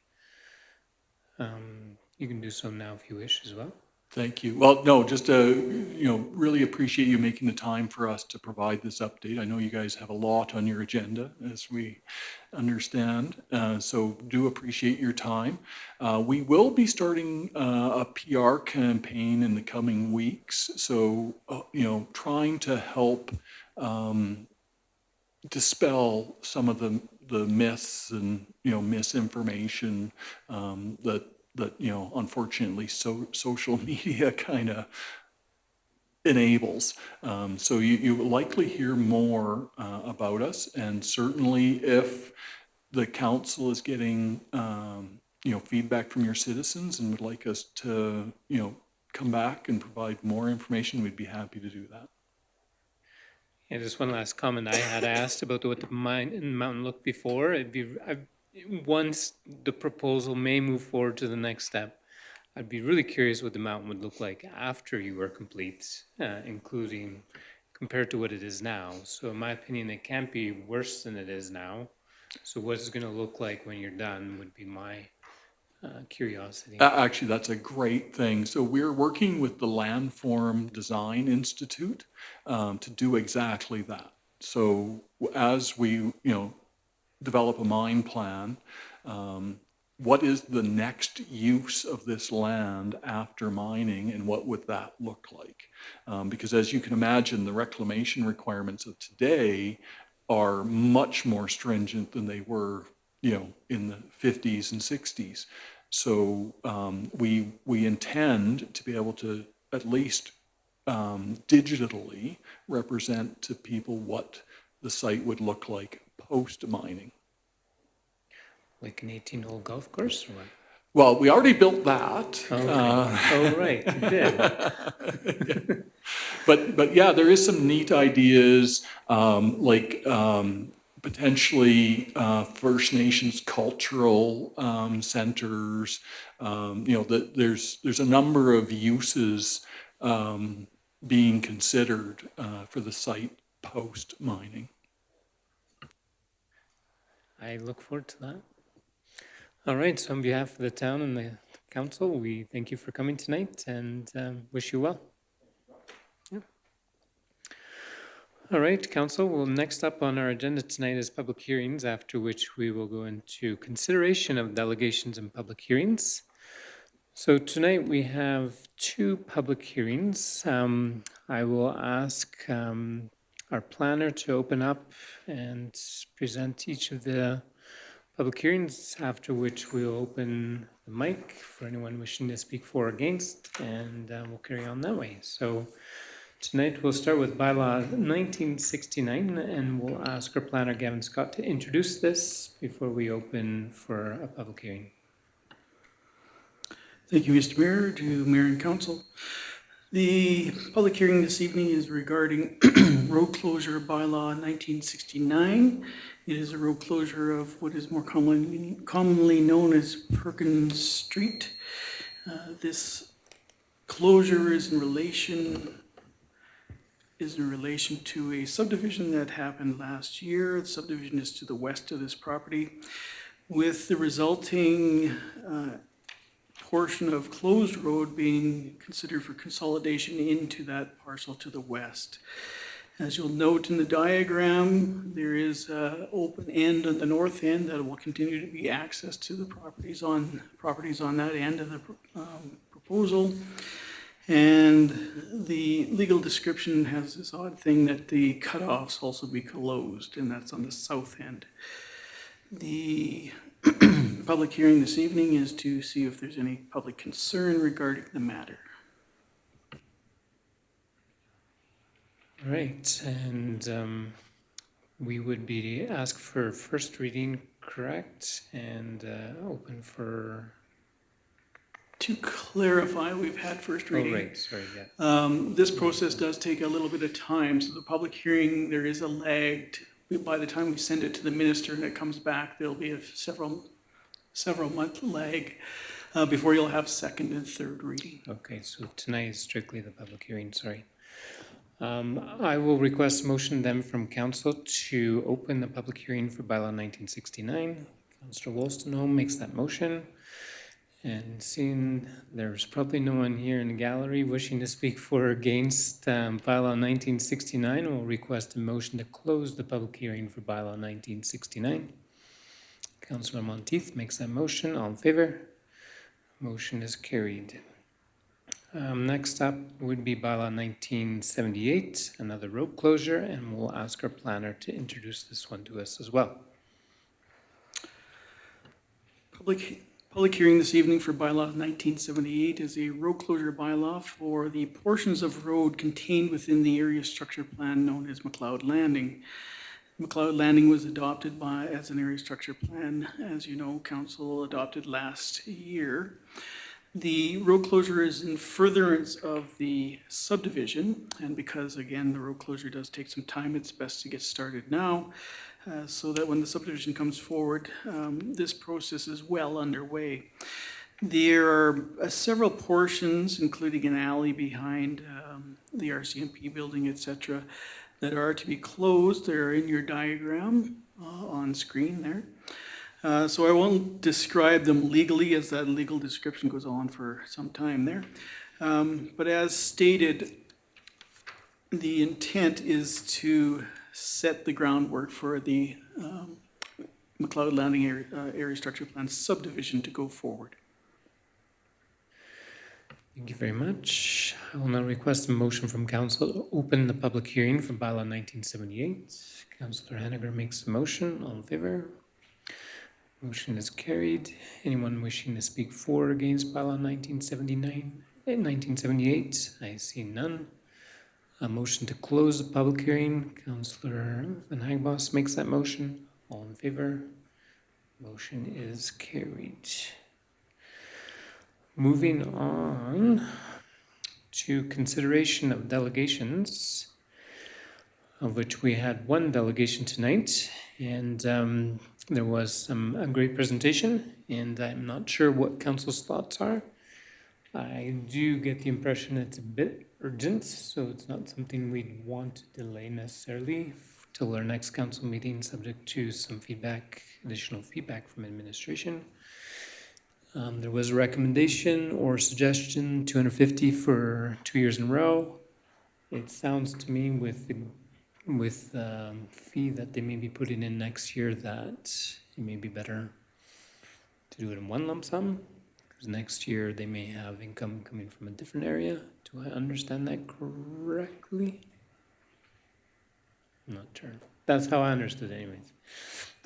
you can do so now if you wish as well. Thank you. Well, no, just really appreciate you making the time for us to provide this update. I know you guys have a lot on your agenda, as we understand, so do appreciate your time. We will be starting a PR campaign in the coming weeks, so trying to help dispel some of the myths and misinformation that unfortunately social media kind of enables. So you will likely hear more about us, and certainly if the council is getting feedback from your citizens and would like us to come back and provide more information, we'd be happy to do that. And just one last comment I had asked about what the mountain looked before. Once the proposal may move forward to the next step, I'd be really curious what the mountain would look like after you were complete, including compared to what it is now. So in my opinion, it can't be worse than it is now. So what it's going to look like when you're done would be my curiosity. Actually, that's a great thing. So we're working with the Landform Design Institute to do exactly that. So as we, develop a mine plan, what is the next use of this land after mining, and what would that look like? Because as you can imagine, the reclamation requirements of today are much more stringent than they were, in the 50s and 60s. So we intend to be able to at least digitally represent to people what the site would look like post-mining. Like an 18-hole golf course or what? Well, we already built that. Oh, right, you did. But yeah, there is some neat ideas, potentially First Nations cultural centers. There's a number of uses being considered for the site post-mining. I look forward to that. All right, so on behalf of the town and the council, we thank you for coming tonight and wish you well. Yeah. All right, council, well, next up on our agenda tonight is public hearings, after which we will go into consideration of delegations and public hearings. So tonight we have two public hearings. I will ask our planner to open up and present each of the public hearings, after which we'll open the mic for anyone wishing to speak for or against, and we'll carry on that way. So tonight we'll start with bylaw 1969, and we'll ask our planner Gavin Scott to introduce this before we open for a public hearing. Thank you, Mr. Mayor, to Mayor and Council. The public hearing this evening is regarding road closure bylaw 1969. It is a road closure of what is more commonly known as Perkins Street. This closure is in relation to a subdivision that happened last year. The subdivision is to the west of this property, with the resulting portion of closed road being considered for consolidation into that parcel to the west. As you'll note in the diagram, there is an open end on the north end that will continue to be accessed to the properties on that end of the proposal. And the legal description has this odd thing that the cutoffs also be closed, and that's on the south end. The public hearing this evening is to see if there's any public concern regarding the matter. All right, and we would be asked for first reading, correct? And open for... To clarify, we've had first reading. Oh, right, sorry, yeah. This process does take a little bit of time, so the public hearing, there is a lag. By the time we send it to the minister and it comes back, there'll be a several month lag. before you'll have second and third reading. Okay, so tonight is strictly the public hearing, sorry. I will request a motion then from council to open the public hearing for bylaw 1969. Councillor Wolstenholme makes that motion. And seeing there's probably no one here in the gallery wishing to speak for or against bylaw 1969, we'll request a motion to close the public hearing for bylaw 1969. Councillor Monteith makes that motion. All in favor? Motion is carried. Next up would be bylaw 1978, another road closure, and we'll ask our planner to introduce this one to us as well. Public hearing this evening for bylaw 1978 is a road closure bylaw for the portions of road contained within the area structure plan known as McLeod Landing. McLeod Landing was adopted as an area structure plan, as you know, council adopted last year. The road closure is in furtherance of the subdivision, and because, again, the road closure does take some time, it's best to get started now, so that when the subdivision comes forward, this process is well underway. There are several portions, including an alley behind the RCMP building, etc., that are to be closed. They're in your diagram on screen there. So I won't describe them legally, as that legal description goes on for some time there. But as stated, the intent is to set the groundwork for the McLeod Landing area structure plan subdivision to go forward. Thank you very much. I will now request a motion from council to open the public hearing for bylaw 1978. Councillor Henniger makes the motion. All in favor? Motion is carried. Anyone wishing to speak for or against bylaw 1978? I see none. A motion to close the public hearing. Councillor Van Hagbos makes that motion. All in favor? Motion is carried. Moving on to consideration of delegations, of which we had one delegation tonight, and there was a great presentation, and I'm not sure what council's thoughts are. I do get the impression it's a bit urgent, so it's not something we'd want to delay necessarily till our next council meeting, subject to some feedback, additional feedback from administration. There was a recommendation or suggestion, 250 for 2 years in a row. It sounds to me with the fee that they may be putting in next year that it may be better to do it in one lump sum, because next year they may have income coming from a different area. Do I understand that correctly? I'm not sure. That's how I understood it anyways.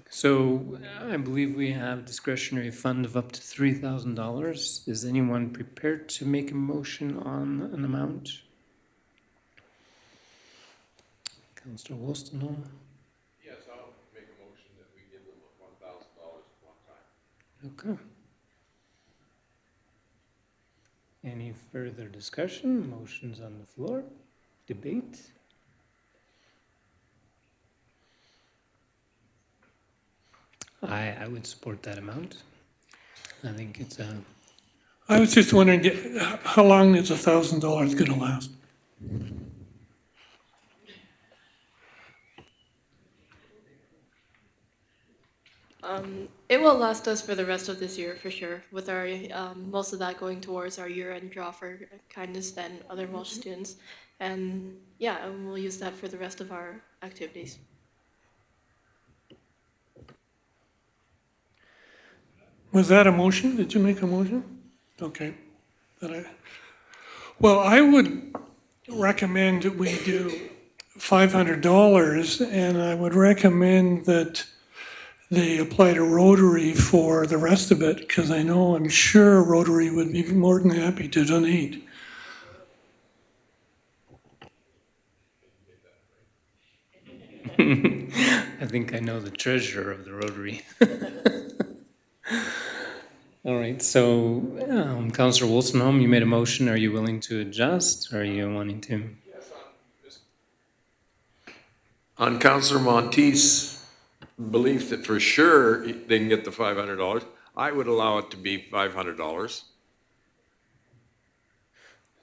So I believe we have a discretionary fund of up to $3,000. Is anyone prepared to make a motion on an amount? Councillor Wolstenholme? Yes, I'll make a motion that we give them $1,000 one time. Okay. Any further discussion? Motions on the floor? Debate? I would support that amount. I think it's a... I was just wondering, how long is $1,000 going to last? It will last us for the rest of this year for sure, with our most of that going towards our year-end draw for kindness and other Welsh students. And yeah, and we'll use that for the rest of our activities. Was that a motion? Did you make a motion? Okay. Well, I would recommend that we do $500, and I would recommend that they apply to Rotary for the rest of it, because I'm sure Rotary would be more than happy to donate. I think I know the treasurer of the Rotary. All right, so Councillor Wolstenholme, you made a motion. Are you willing to adjust, or are you wanting to? On Councillor Monteith's belief that for sure they can get the $500, I would allow it to be $500.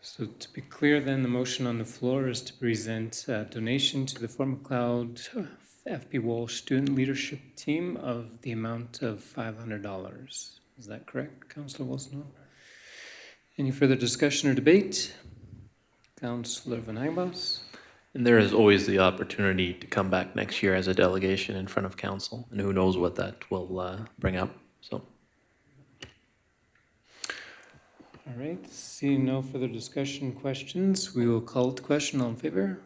So to be clear then, the motion on the floor is to present a donation to the Fort Macleod FP Walsh Student Leadership Team of the amount of $500. Is that correct, Councillor Wilson? Any further discussion or debate? Councillor Van Eyebos? And there is always the opportunity to come back next year as a delegation in front of council, and who knows what that will bring up, so. All right, seeing no further discussion, questions, we will call the question. All in favor?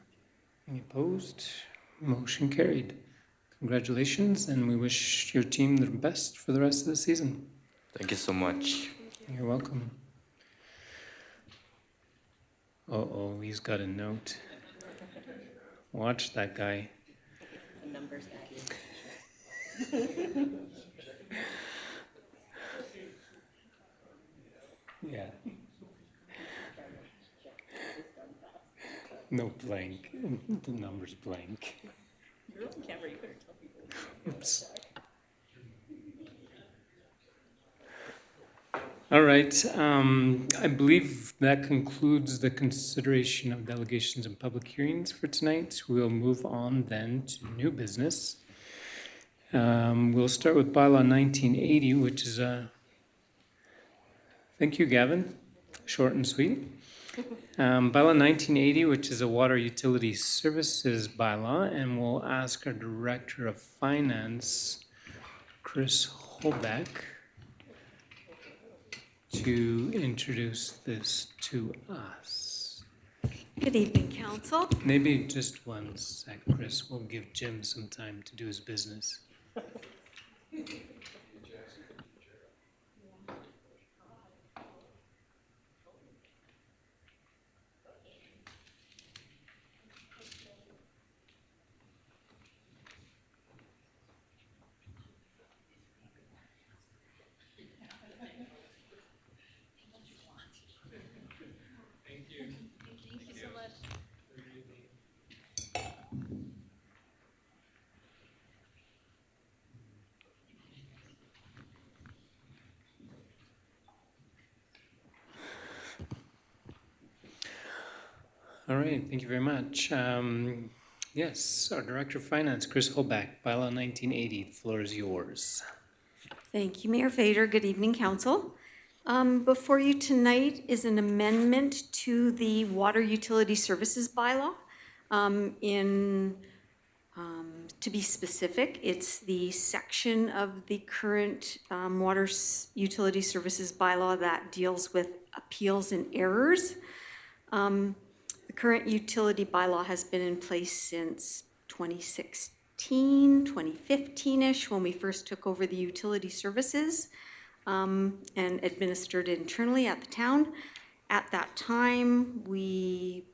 Any opposed? Motion carried. Congratulations, and we wish your team the best for the rest of the season. Thank you so much. You're welcome. Uh-oh, he's got a note. Watch that guy. The numbers Yeah. No blank. The number's blank. Oops. All right. I believe that concludes the consideration of delegations and public hearings for tonight. We'll move on then to new business. We'll start with bylaw 1980, which is a thank you, Gavin. Short and sweet. Bylaw 1980, which is a water utility services bylaw, and we'll ask our Director of Finance, Chris Holbeck, to introduce this to us. Good evening, Council. Maybe just 1 sec, Chris. We'll give Jim some time to do his business. All right, thank you very much. Yes, our Director of Finance, Chris Holbeck, bylaw 1980, the floor is yours. Thank you, Mayor Vader. Good evening, Council. Before you tonight is an amendment to the Water Utility Services bylaw. To be specific, it's the section of the current Water Utility Services bylaw that deals with appeals and errors. The current utility bylaw has been in place since 2016, 2015-ish, when we first took over the utility services and administered internally at the town. At that time, we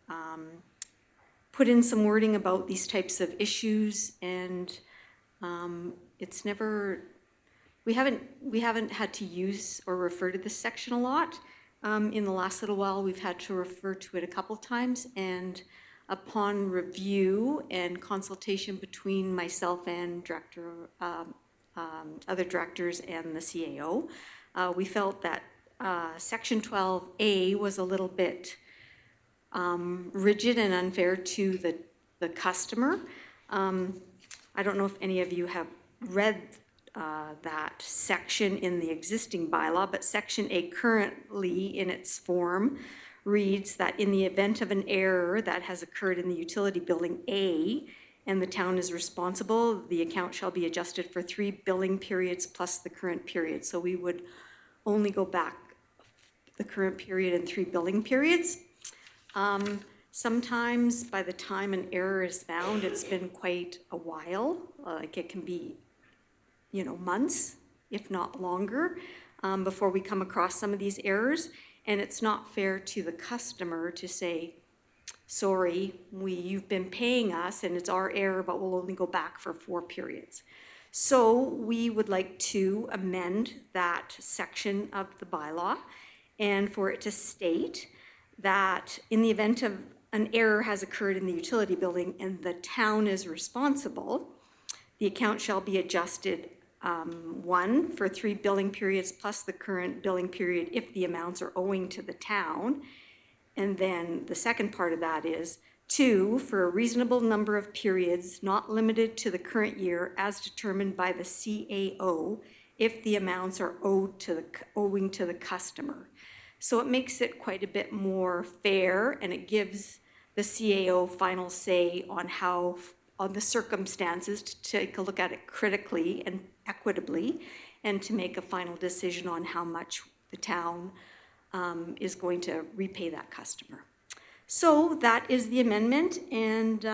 put in some wording about these types of issues, and it's never, we haven't had to use or refer to this section a lot. In the last little while, we've had to refer to it a couple times, and upon review and consultation between myself and other directors and the CAO, we felt that Section 12A was a little bit rigid and unfair to the customer. I don't know if any of you have read that section in the existing bylaw, but Section A currently in its form reads that in the event of an error that has occurred in the utility building A and the town is responsible, the account shall be adjusted for 3 billing periods plus the current period. So we would only go back the current period and 3 billing periods. Sometimes by the time an error is found, it's been quite a while. Like it can be, months, if not longer, before we come across some of these errors. And it's not fair to the customer to say, sorry, you've been paying us and it's our error, but we'll only go back for 4 periods. So we would like to amend that section of the bylaw and for it to state that in the event of an error has occurred in the utility building and the town is responsible, the account shall be adjusted one, for 3 billing periods plus the current billing period if the amounts are owing to the town. And then the second part of that is 2, for a reasonable number of periods not limited to the current year as determined by the CAO if the amounts are owing to the customer. So it makes it quite a bit more fair, and it gives the CAO final say on the circumstances, to take a look at it critically and equitably, and to make a final decision on how much the town is going to repay that customer. So that is the amendment, and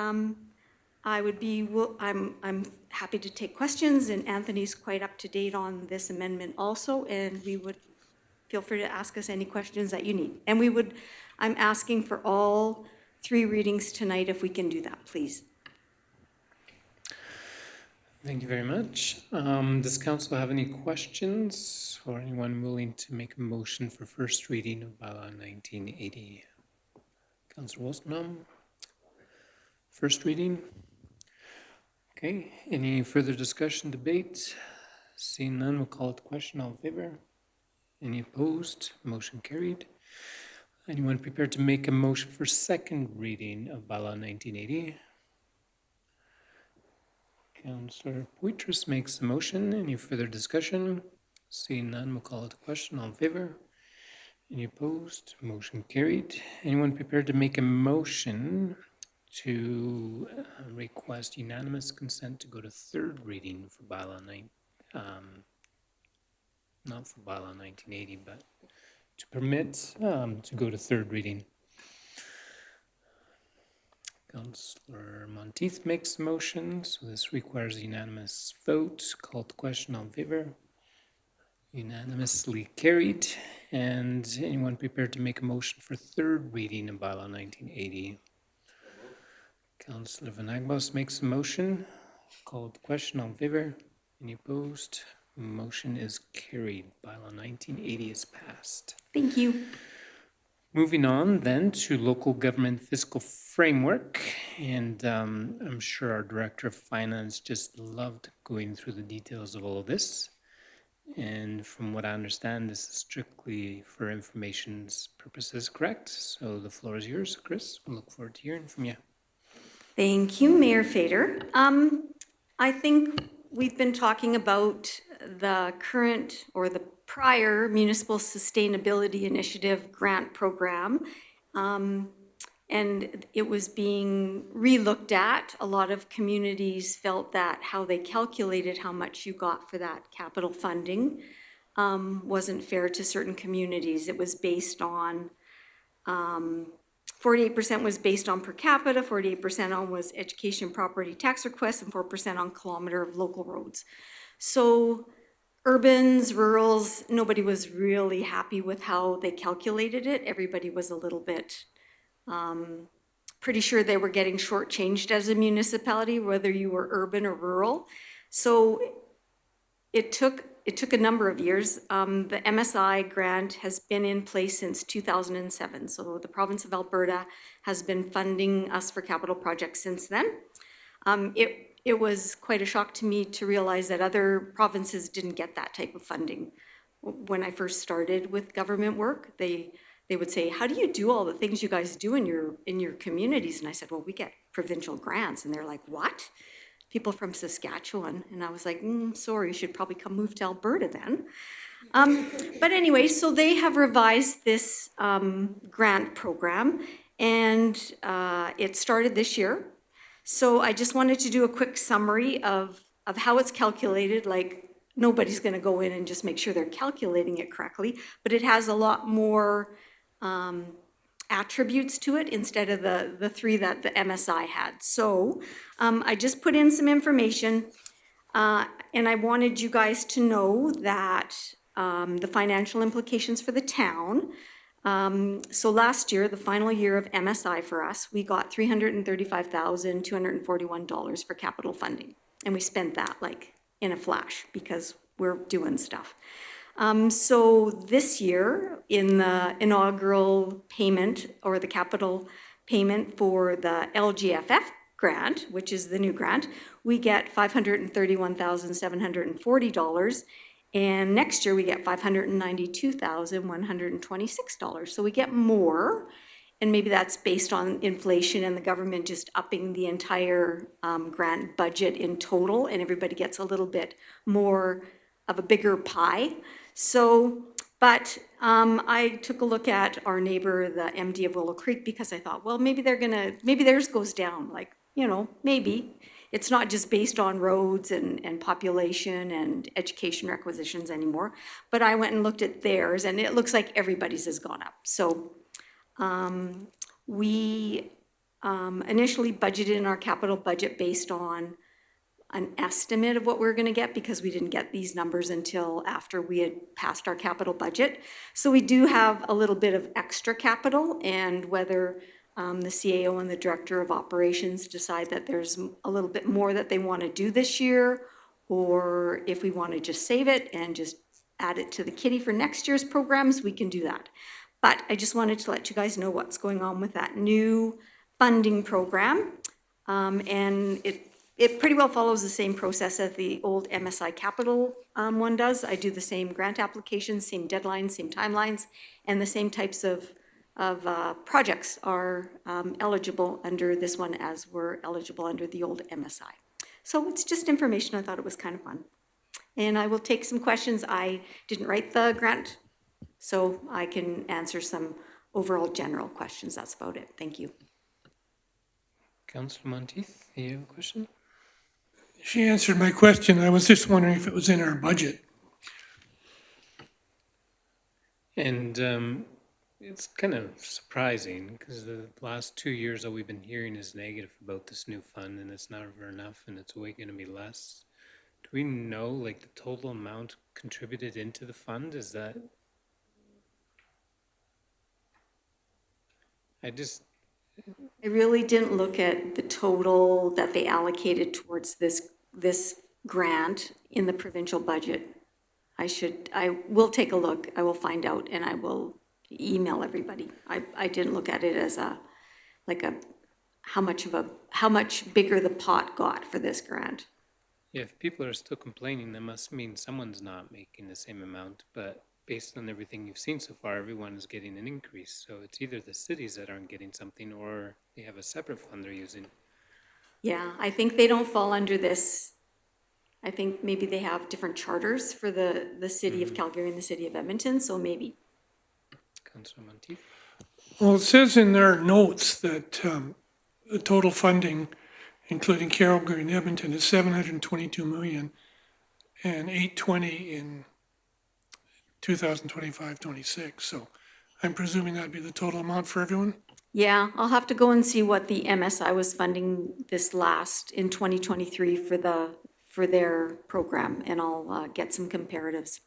I'm happy to take questions, and Anthony's quite up to date on this amendment also, and we would feel free to ask us any questions that you need. And I'm asking for all 3 readings tonight if we can do that, please. Thank you very much. Does council have any questions or anyone willing to make a motion for first reading of bylaw 1980? Councilor Wolstenholme, first reading. Okay, any further discussion, debate? Seeing none, we'll call it the question. All in favor? Any opposed? Motion carried. Anyone prepared to make a motion for second reading of bylaw 1980? Councillor Poitras makes the motion. Any further discussion? Seeing none, we'll call it a question. All in favor? Any opposed? Motion carried. Anyone prepared to make a motion to request unanimous consent to go to third reading for bylaw not for bylaw 1980, but to permit to go to third reading? Councillor Monteith makes the motion, so this requires a unanimous vote. Call the question. All in favor? Unanimously carried. And anyone prepared to make a motion for third reading of bylaw 1980? Councillor Van Agbos makes the motion. Call the question. All in favor? Any opposed? Motion is carried. Bylaw 1980 is passed. Thank you. Moving on then to local government fiscal framework, and I'm sure our Director of Finance just loved going through the details of all of this. And from what I understand, this is strictly for information's purposes, correct? So the floor is yours, Chris. We look forward to hearing from you. Thank you, Mayor Fader. I think we've been talking about the current or the prior Municipal Sustainability Initiative grant program, and it was being re-looked at. A lot of communities felt that how they calculated how much you got for that capital funding wasn't fair to certain communities. It was based on 48% was based on per capita, 48% on was education property tax requests, and 4% on kilometer of local roads. So urbans, rurals, nobody was really happy with how they calculated it. Everybody was a little bit pretty sure they were getting shortchanged as a municipality, whether you were urban or rural. So it took a number of years. The MSI grant has been in place since 2007. So the province of Alberta has been funding us for capital projects since then. It was quite a shock to me to realize that other provinces didn't get that type of funding. When I first started with government work, they would say, "How do you do all the things you guys do in your communities?" And I said, "Well, we get provincial grants." And they're like, "What? People from Saskatchewan?" And I was like, "Sorry, you should probably come move to Alberta then." But anyway, so they have revised this grant program, and it started this year. So I just wanted to do a quick summary of how it's calculated. Like, nobody's going to go in and just make sure they're calculating it correctly, but it has a lot more attributes to it instead of the 3 that the MSI had. So I just put in some information, and I wanted you guys to know that the financial implications for the town. So last year, the final year of MSI for us, we got $335,241 for capital funding. And we spent that like in a flash because we're doing stuff. So this year, in the inaugural payment or the capital payment for the LGFF grant, which is the new grant, we get $531,740. And next year we get $592,126. So we get more. And maybe that's based on inflation and the government just upping the entire grant budget in total, and everybody gets a little bit more of a bigger pie. So, but I took a look at our neighbor, the MD of Willow Creek, because I thought, well, maybe theirs goes down, like, you know, maybe. It's not just based on roads and population and education requisitions anymore. But I went and looked at theirs, and it looks like everybody's has gone up. So we initially budgeted in our capital budget based on an estimate of what we were going to get, because we didn't get these numbers until after we had passed our capital budget. So we do have a little bit of extra capital, and whether the CAO and the Director of Operations decide that there's a little bit more that they want to do this year, or if we want to just save it and just add it to the kitty for next year's programs, we can do that. But I just wanted to let you guys know what's going on with that new funding program. And it pretty well follows the same process as the old MSI Capital one does. I do the same grant applications, same deadlines, same timelines, and the same types of projects are eligible under this one as were eligible under the old MSI. So it's just information. I thought it was kind of fun. And I will take some questions. I didn't write the grant, so I can answer some overall general questions. That's about it. Thank you. Councillor Monteith, you have a question? She answered my question. I was just wondering if it was in our budget. And it's kind of surprising, because the last 2 years all we've been hearing is negative about this new fund, and it's never enough, and it's way going to be less. Do we know, like, the total amount contributed into the fund? Is that... I really didn't look at the total that they allocated towards this grant in the provincial budget. I will take a look. I will find out, and I will email everybody. I didn't look at it as how much bigger the pot got for this grant. Yeah, if people are still complaining, that must mean someone's not making the same amount, but based on everything you've seen so far, everyone is getting an increase. So it's either the cities that aren't getting something, or they have a separate fund they're using. Yeah, I think they don't fall under this. I think maybe they have different charters for the city of Calgary and the city of Edmonton, so maybe. Councillor Monteith? Well, it says in their notes that the total funding, including Calgary and Edmonton, is $722 million and $820 in 2025-26. So I'm presuming that'd be the total amount for everyone? Yeah, I'll have to go and see what the MSI was funding this last in 2023 for their program, and I'll get some comparatives.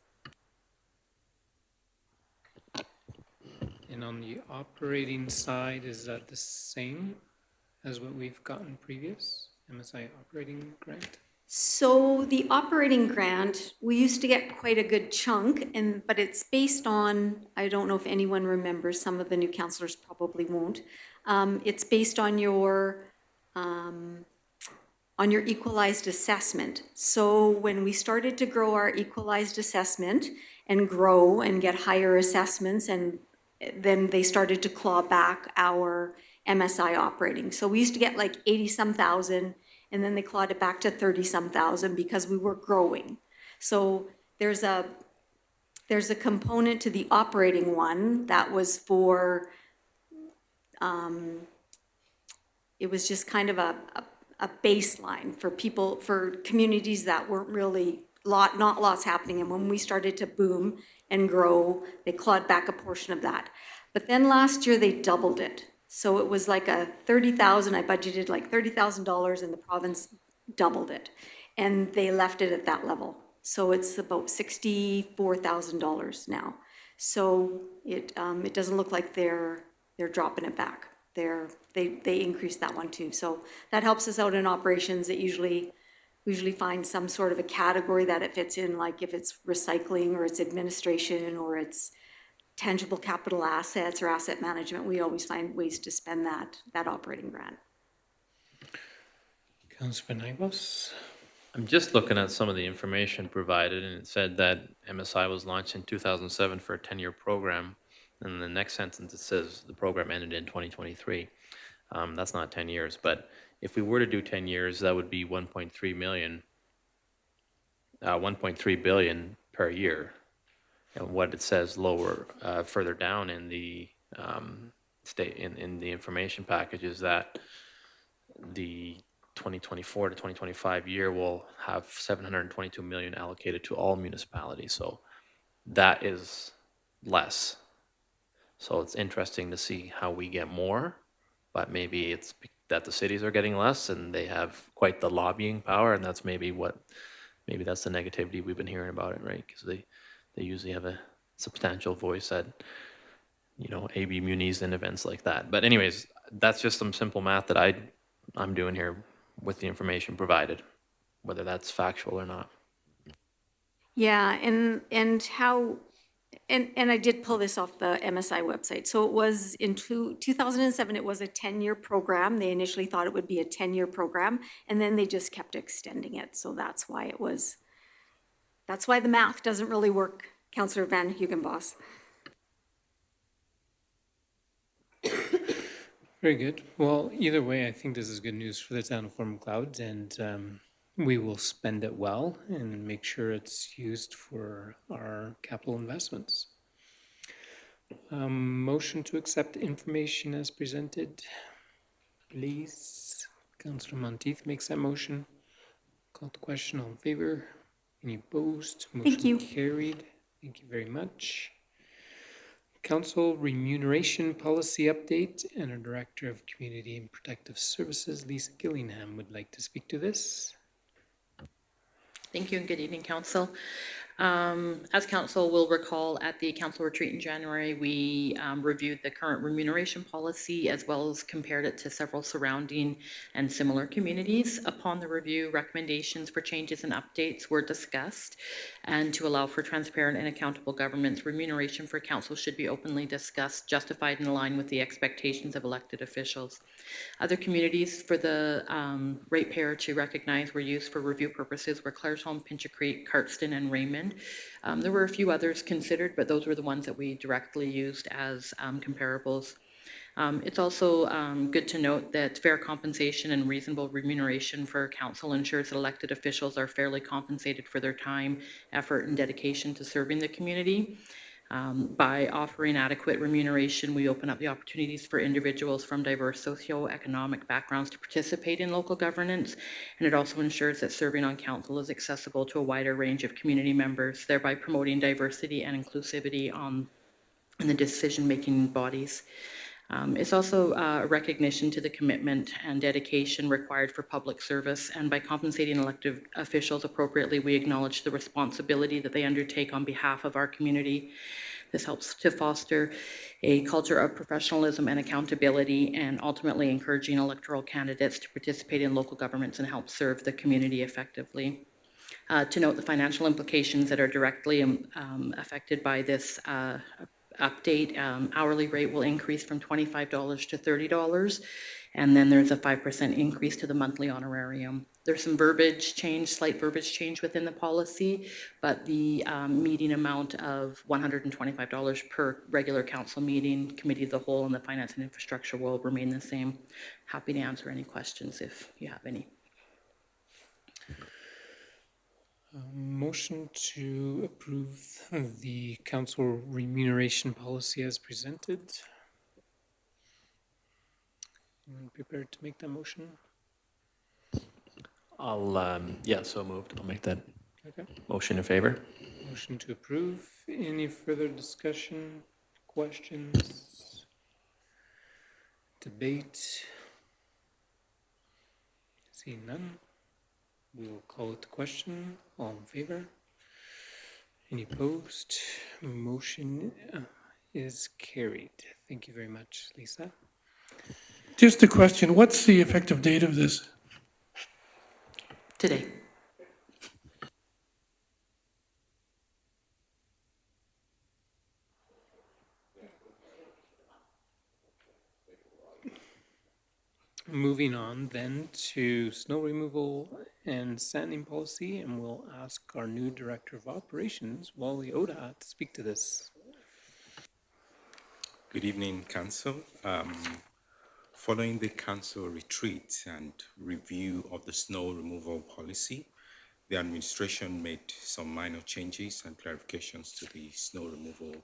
And on the operating side, is that the same as what we've gotten previous? MSI operating grant? So the operating grant, we used to get quite a good chunk, but it's based on, I don't know if anyone remembers, some of the new councillors probably won't. It's based on your equalized assessment. So when we started to grow our equalized assessment and grow and get higher assessments, and then they started to claw back our MSI operating. So we used to get like 80-some thousand, and then they clawed it back to 30-some thousand because we were growing. So there's a component to the operating one that was for, it was just kind of a baseline for people, for communities that weren't really, not lots happening. And when we started to boom and grow, they clawed back a portion of that. But then last year they doubled it. So it was like a 30,000, I budgeted like $30,000, and the province doubled it. And they left it at that level. So it's about $64,000 now. So it doesn't look like they're dropping it back. They increased that one too. So that helps us out in operations. It usually find some sort of a category that it fits in, like if it's recycling or it's administration or it's tangible capital assets or asset management. We always find ways to spend that operating grant. Councillor Naivas. I'm just looking at some of the information provided, and it said that MSI was launched in 2007 for a 10-year program. And in the next sentence, it says the program ended in 2023. That's not 10 years, but if we were to do 10 years, that would be 1.3 million, 1.3 billion per year. And what it says lower, further down in the in the information package is that the 2024 to 2025 year will have 722 million allocated to all municipalities. So that is less. So it's interesting to see how we get more, but maybe it's that the cities are getting less and they have quite the lobbying power, and that's maybe that's the negativity we've been hearing about it, right? Because they usually have a substantial voice at, AB munis and events like that. But anyways, that's just some simple math that I'm doing here with the information provided, whether that's factual or not. Yeah, and how, and I did pull this off the MSI website. So it was in 2007, it was a 10-year program. They initially thought it would be a 10-year program, and then they just kept extending it. So that's why the math doesn't really work, Councillor Van Hugenbos. Very good. Well, either way, I think this is good news for the town of Fort Macleod, and we will spend it well and make sure it's used for our capital investments. Motion to accept information as presented. Please, Councillor Monteith makes that motion. Call the question, all in favor? Any opposed? Thank you. Motion carried. Thank you very much. Council remuneration policy update, and our Director of Community and Protective Services, Lisa Gillingham, would like to speak to this. Thank you and good evening, Council. As Council will recall, at the Council retreat in January, we reviewed the current remuneration policy as well as compared it to several surrounding and similar communities. Upon the review, recommendations for changes and updates were discussed, and to allow for transparent and accountable governments, remuneration for Council should be openly discussed, justified, and aligned with the expectations of elected officials. Other communities for the ratepayer to recognize were used for review purposes were Claresholm, Pincher Creek, Cardston, and Raymond. There were a few others considered, but those were the ones that we directly used as comparables. It's also good to note that fair compensation and reasonable remuneration for Council ensures that elected officials are fairly compensated for their time, effort, and dedication to serving the community. By offering adequate remuneration, we open up the opportunities for individuals from diverse socioeconomic backgrounds to participate in local governance, and it also ensures that serving on Council is accessible to a wider range of community members, thereby promoting diversity and inclusivity in the decision-making bodies. It's also a recognition to the commitment and dedication required for public service, and by compensating elected officials appropriately, we acknowledge the responsibility that they undertake on behalf of our community. This helps to foster a culture of professionalism and accountability, and ultimately encouraging electoral candidates to participate in local governments and help serve the community effectively. To note the financial implications that are directly affected by this update, hourly rate will increase from $25 to $30, and then there's a 5% increase to the monthly honorarium. There's some slight verbiage change within the policy, but the meeting amount of $125 per regular council meeting, committee of the whole, and the finance and infrastructure will remain the same. Happy to answer any questions if you have any. Motion to approve the council remuneration policy as presented. Anyone prepared to make that motion? So moved. I'll make that Okay. motion in favor. Motion to approve. Any further discussion, questions, debate? Seeing none, we will call it the question. All in favor? Any opposed? Motion is carried. Thank you very much, Lisa. Just a question, what's the effective date of this? Today. Moving on then to snow removal and sanding policy, and we'll ask our new Director of Operations, Wally Oda, to speak to this. Good evening, Council. Following the Council retreat and review of the snow removal policy, the administration made some minor changes and clarifications to the snow removal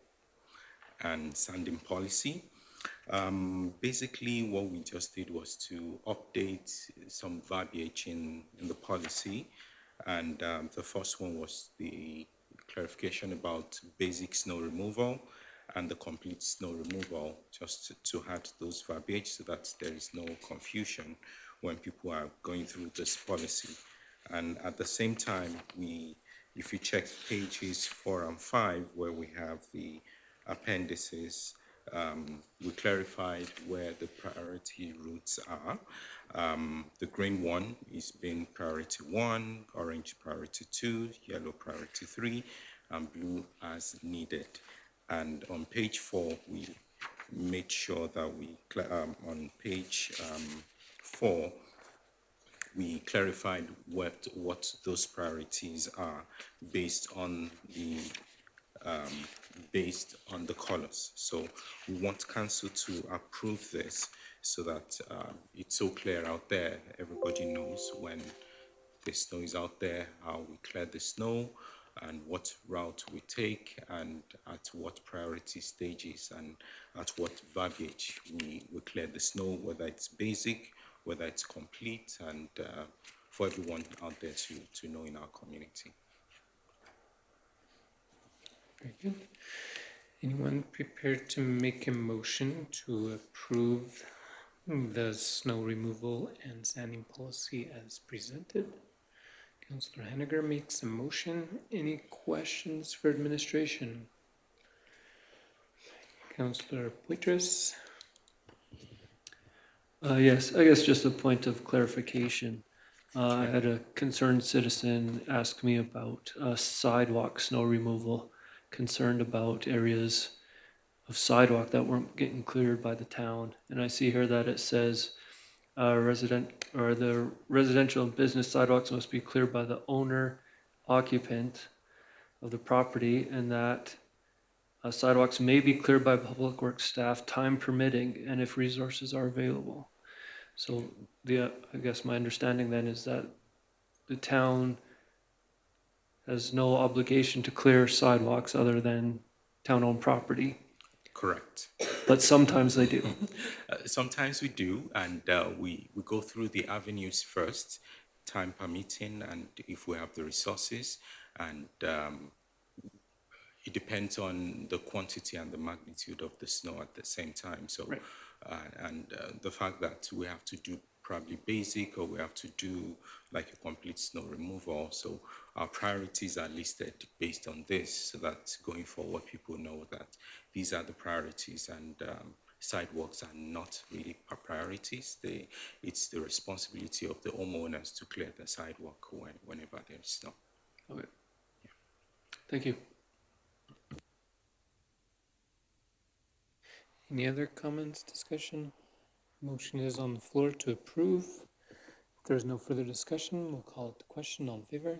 and sanding policy. Basically, what we just did was to update some verbiage in the policy. And the first one was the clarification about basic snow removal and the complete snow removal, just to add those verbiage so that there is no confusion when people are going through this policy. And at the same time, if you check pages 4 and 5, where we have the appendices, we clarified where the priority routes are. The green one is being priority 1, orange priority 2, yellow priority 3, and blue as needed. And on page 4, we made sure that on page 4, we clarified what those priorities are based on the colors. So we want council to approve this so that it's so clear out there. Everybody knows when the snow is out there, how we clear the snow, and what route we take, and at what priority stages, and at what verbiage we clear the snow, whether it's basic, whether it's complete, and for everyone out there to know in our community. Very good. Anyone prepared to make a motion to approve the snow removal and sanding policy as presented? Councillor Henniger makes a motion. Any questions for administration? Councillor Poitras? Yes, I guess just a point of clarification. I had a concerned citizen ask me about sidewalk snow removal, concerned about areas of sidewalk that weren't getting cleared by the town. And I see here that it says the residential and business sidewalks must be cleared by the owner occupant of the property, and that sidewalks may be cleared by public works staff, time permitting, and if resources are available. So I guess my understanding then is that the town has no obligation to clear sidewalks other than town-owned property. Correct. But sometimes they do. Sometimes we do, and we go through the avenues first, time permitting, and if we have the resources, and it depends on the quantity and the magnitude of the snow at the same time. So, right. The fact that we have to do probably basic, or we have to do like a complete snow removal. So our priorities are listed based on this, so that going forward, people know that these are the priorities, and sidewalks are not really priorities. It's the responsibility of the homeowners to clear the sidewalk whenever there is snow. Okay. Yeah. Thank you. Any other comments, discussion? Motion is on the floor to approve. If there's no further discussion, we'll call it the question. All in favor?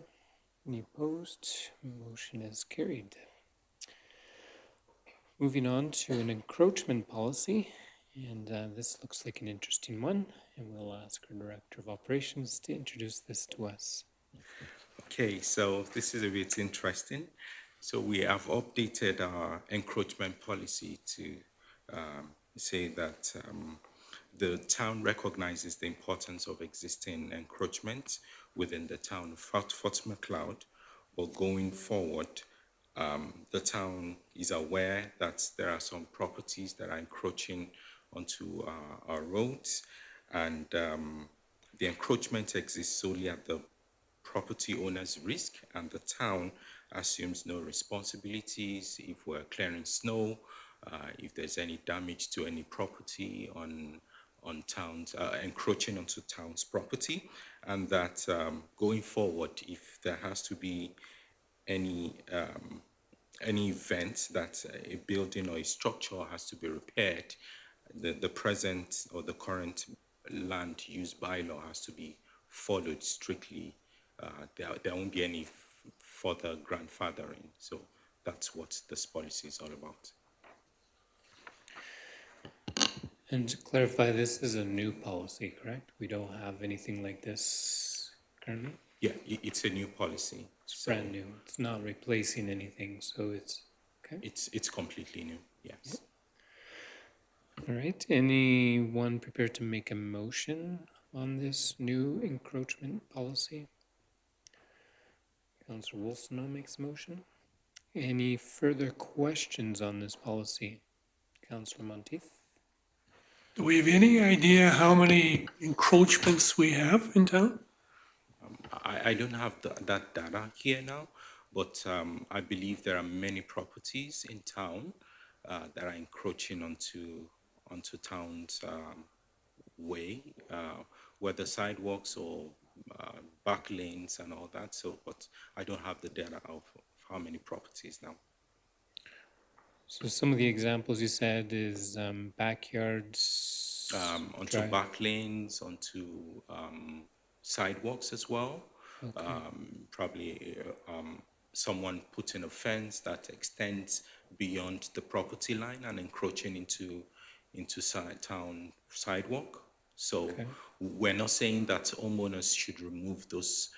Any opposed? Motion is carried. Moving on to an encroachment policy, and this looks like an interesting one, and we'll ask our Director of Operations to introduce this to us. Okay, so this is a bit interesting. So we have updated our encroachment policy to say that the town recognizes the importance of existing encroachment within the town of Fort McLeod, but going forward, the town is aware that there are some properties that are encroaching onto our roads, and the encroachment exists solely at the property owner's risk, and the town assumes no responsibilities if we're clearing snow, if there's any damage to any property on towns, encroaching onto town's property, and that going forward, if there has to be any event that a building or a structure has to be repaired, the present or the current land use bylaw has to be followed strictly. There won't be any further grandfathering. So that's what this policy is all about. And to clarify, this is a new policy, correct? We don't have anything like this currently? Yeah, it's a new policy. It's brand new. It's not replacing anything, so it's okay. It's completely new. Yes. All right. Anyone prepared to make a motion on this new encroachment policy? Councillor Wilson now makes a motion. Any further questions on this policy? Councillor Monteith? Do we have any idea how many encroachments we have in town? I don't have that data here now, but I believe there are many properties in town that are encroaching onto town's way, whether sidewalks or back lanes and all that. So, but I don't have the data of how many properties now. So some of the examples you said is backyards, Onto back lanes, onto sidewalks as well. Okay. Probably someone putting a fence that extends beyond the property line and encroaching into town sidewalk. So we're not saying that homeowners should remove those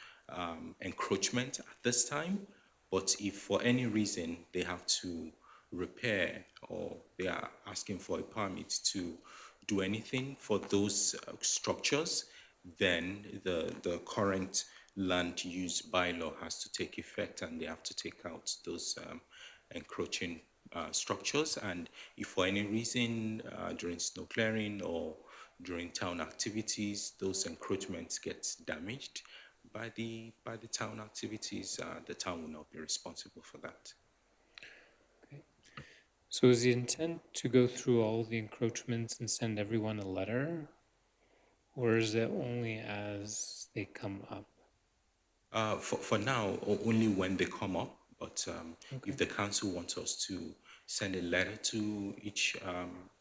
encroachment at this time, but if for any reason they have to repair or they are asking for a permit to do anything for those structures, then the current land use bylaw has to take effect and they have to take out those encroaching structures. And if for any reason during snow clearing or during town activities those encroachments get damaged by the town activities, the town will not be responsible for that. So is the intent to go through all the encroachments and send everyone a letter? Or is it only as they come up? For now, only when they come up. But if the council wants us to send a letter to each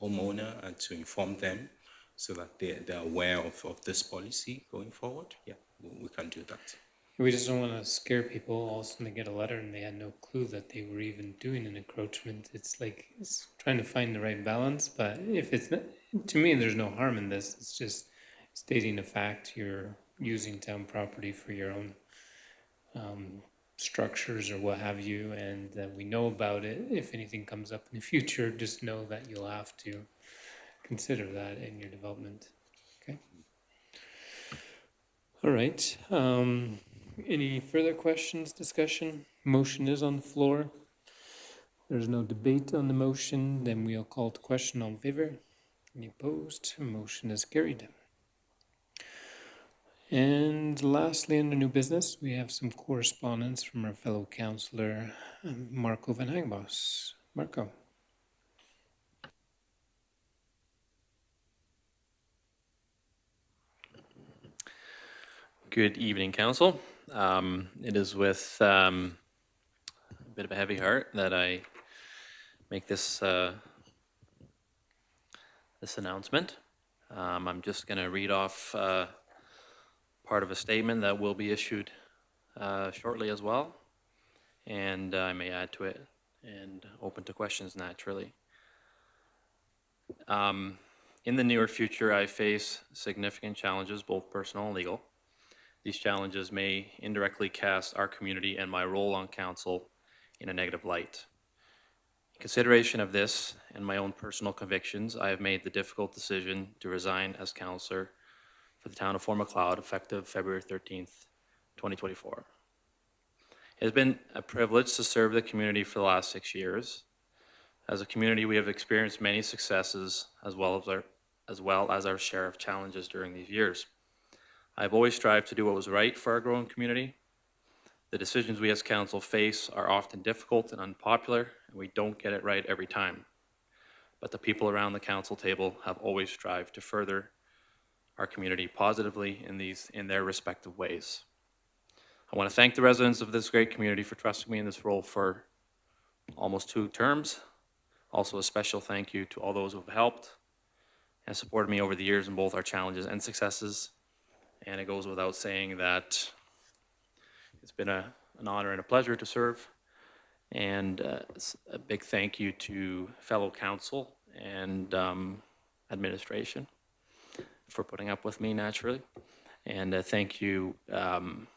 homeowner and to inform them so that they're aware of this policy going forward, yeah, we can do that. We just don't want to scare people. All of a sudden they get a letter and they had no clue that they were even doing an encroachment. It's like it's trying to find the right balance. But if it's not, to me, there's no harm in this. It's just stating a fact. You're using town property for your own structures or what have you, and we know about it. If anything comes up in the future, just know that you'll have to consider that in your development. Okay. All right. Any further questions, discussion? Motion is on the floor. There's no debate on the motion. Then we'll call to question. All in favor? Any opposed? Motion is carried. And lastly, under new business, we have some correspondence from our fellow councillor, Marco Van Hagenbos. Marco. Good evening, Council. It is with a bit of a heavy heart that I make this this announcement. I'm just going to read off part of a statement that will be issued shortly as well, and I may add to it and open to questions naturally. In the near future, I face significant challenges, both personal and legal. These challenges may indirectly cast our community and my role on council in a negative light. In consideration of this and my own personal convictions, I have made the difficult decision to resign as councillor for the town of Fort Macleod effective February 13th, 2024. It has been a privilege to serve the community for the last 6 years. As a community, we have experienced many successes as well as our share of challenges during these years. I've always strived to do what was right for our growing community. The decisions we as council face are often difficult and unpopular, and we don't get it right every time. But the people around the council table have always strived to further our community positively in their respective ways. I want to thank the residents of this great community for trusting me in this role for almost 2 terms. Also, a special thank you to all those who have helped has supported me over the years in both our challenges and successes. And it goes without saying that it's been an honor and a pleasure to serve. And a big thank you to fellow council and administration for putting up with me naturally. And thank you, and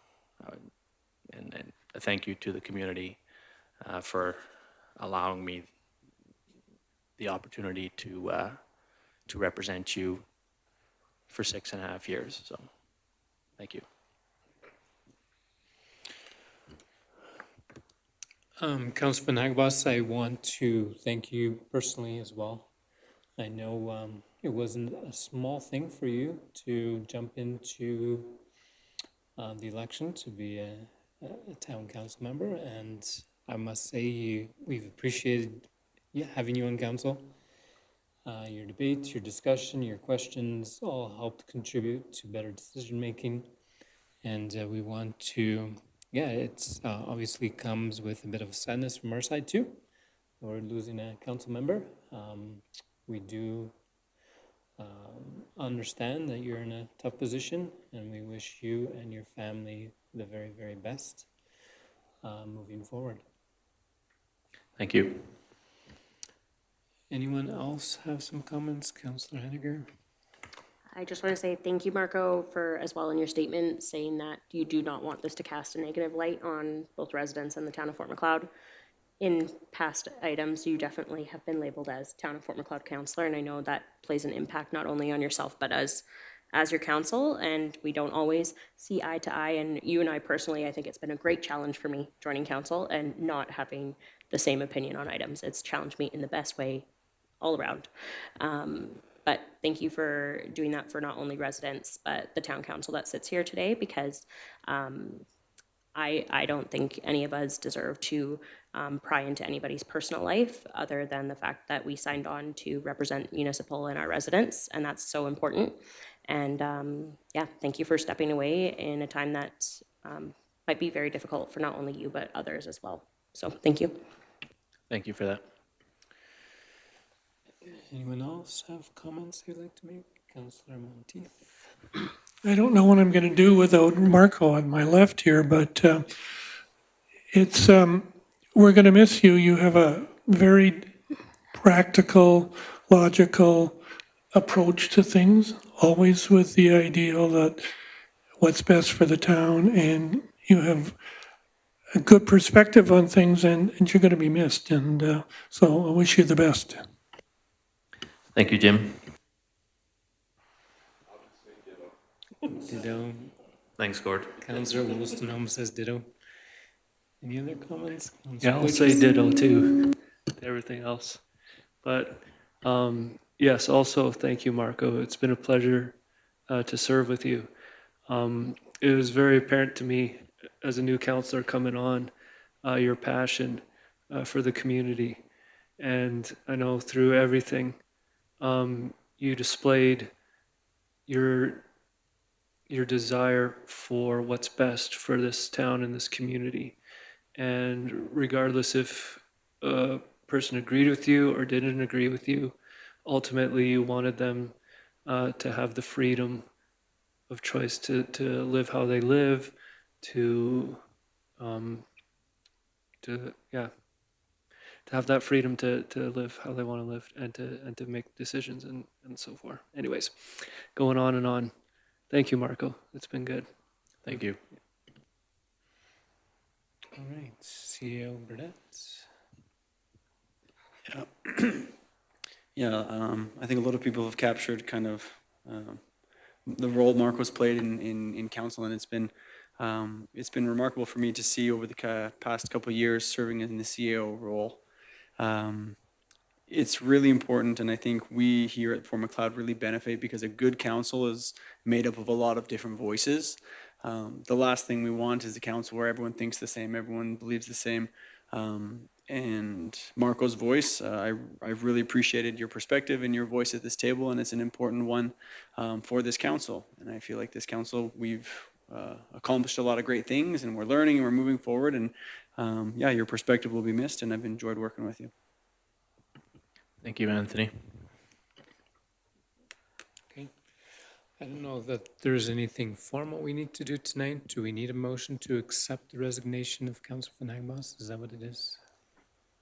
a thank you to the community for allowing me the opportunity to represent you for 6.5 years. So, thank you. Councilman Hagbos, I want to thank you personally as well. I know it wasn't a small thing for you to jump into the election to be a town council member, and I must say we've appreciated having you on council. Your debates, your discussion, your questions all helped contribute to better decision making, and we want to. Yeah, it's obviously comes with a bit of sadness from our side too. We're losing a council member. We do understand that you're in a tough position, and we wish you and your family the very, very best moving forward. Thank you. Anyone else have some comments? Councillor Henniger? I just want to say thank you, Marco, for as well in your statement saying that you do not want this to cast a negative light on both residents and the town of Fort Macleod. In past items, you definitely have been labeled as town of Fort Macleod councillor, and I know that plays an impact not only on yourself but as your council, and we don't always see eye to eye. And you and I personally, I think it's been a great challenge for me joining council and not having the same opinion on items. It's challenged me in the best way all around. But thank you for doing that for not only residents, but the town council that sits here today, because I don't think any of us deserve to pry into anybody's personal life other than the fact that we signed on to represent municipal and our residents, and that's so important. And yeah, thank you for stepping away in a time that might be very difficult for not only you, but others as well. So thank you. Thank you for that. Anyone else have comments they'd like to make? Councillor Monteith? I don't know what I'm going to do without Marco on my left here, but it's we're going to miss you. You have a very practical, logical approach to things, always with the ideal that what's best for the town, and you have a good perspective on things, and you're going to be missed. And so I wish you the best. Thank you, Jim. Ditto. Thanks, Gord. Councillor Wolstenholme says ditto. Any other comments? Yeah, I'll say ditto too, to everything else. But yes, also thank you, Marco. It's been a pleasure to serve with you. It was very apparent to me as a new councillor coming on your passion for the community. And I know through everything you displayed your desire for what's best for this town and this community. And regardless if a person agreed with you or didn't agree with you, ultimately you wanted them to have the freedom of choice to live how they live, to have that freedom to live how they want to live and to make decisions and so forth. Anyways, going on and on. Thank you, Marco. It's been good. Thank you. All right, CEO Burdett. Yeah, I think a lot of people have captured kind of the role Marco's played in council, and it's been remarkable for me to see over the past couple of years serving in the CEO role. It's really important, and I think we here at Fort Macleod really benefit because a good council is made up of a lot of different voices. The last thing we want is a council where everyone thinks the same, everyone believes the same. And Marco's voice, I've really appreciated your perspective and your voice at this table, and it's an important one for this council. And I feel like this council, we've accomplished a lot of great things, and we're learning and we're moving forward. And yeah, your perspective will be missed, and I've enjoyed working with you. Thank you, Anthony. I don't know that there's anything formal we need to do tonight. Do we need a motion to accept the resignation of Councillor Van Hagenbos? Is that what it is?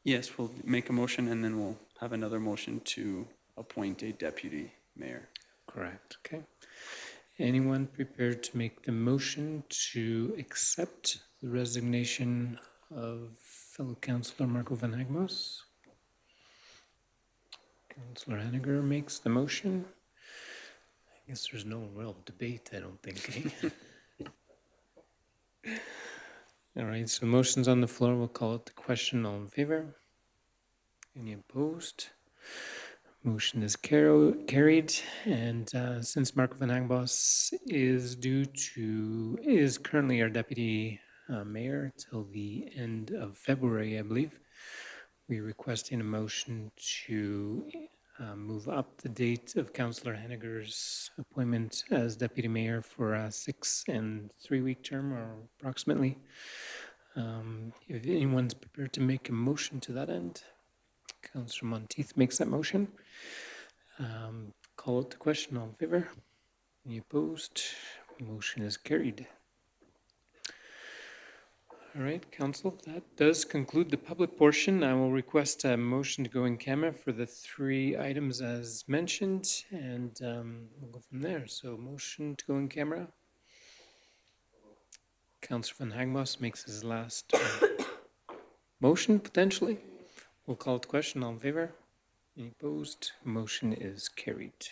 Yes, we'll make a motion and then we'll have another motion to appoint a deputy mayor. Correct, okay. Anyone prepared to make the motion to accept the resignation of fellow Councillor Marco Van Hagenbos? Councillor Henniger makes the motion. I guess there's no real debate, I don't think. All right, so motion's on the floor. We'll call it the question. All in favor? Any opposed? Motion is carried. And since Marco Van Hagenbos is currently our deputy mayor till the end of February, I believe, we're requesting a motion to move up the date of Councillor Henniger's appointment as deputy mayor for a 6 and 3 week term, or approximately. If anyone's prepared to make a motion to that end, Councillor Monteith makes that motion. Call it the question. All in favor? Any opposed? Motion is carried. All right, Council, that does conclude the public portion. I will request a motion to go in camera for the 3 items as mentioned, and we'll go from there. So motion to go in camera. Councillor Van Hagenbos makes his last motion, potentially. We'll call it the question. All in favor? Any opposed? Motion is carried.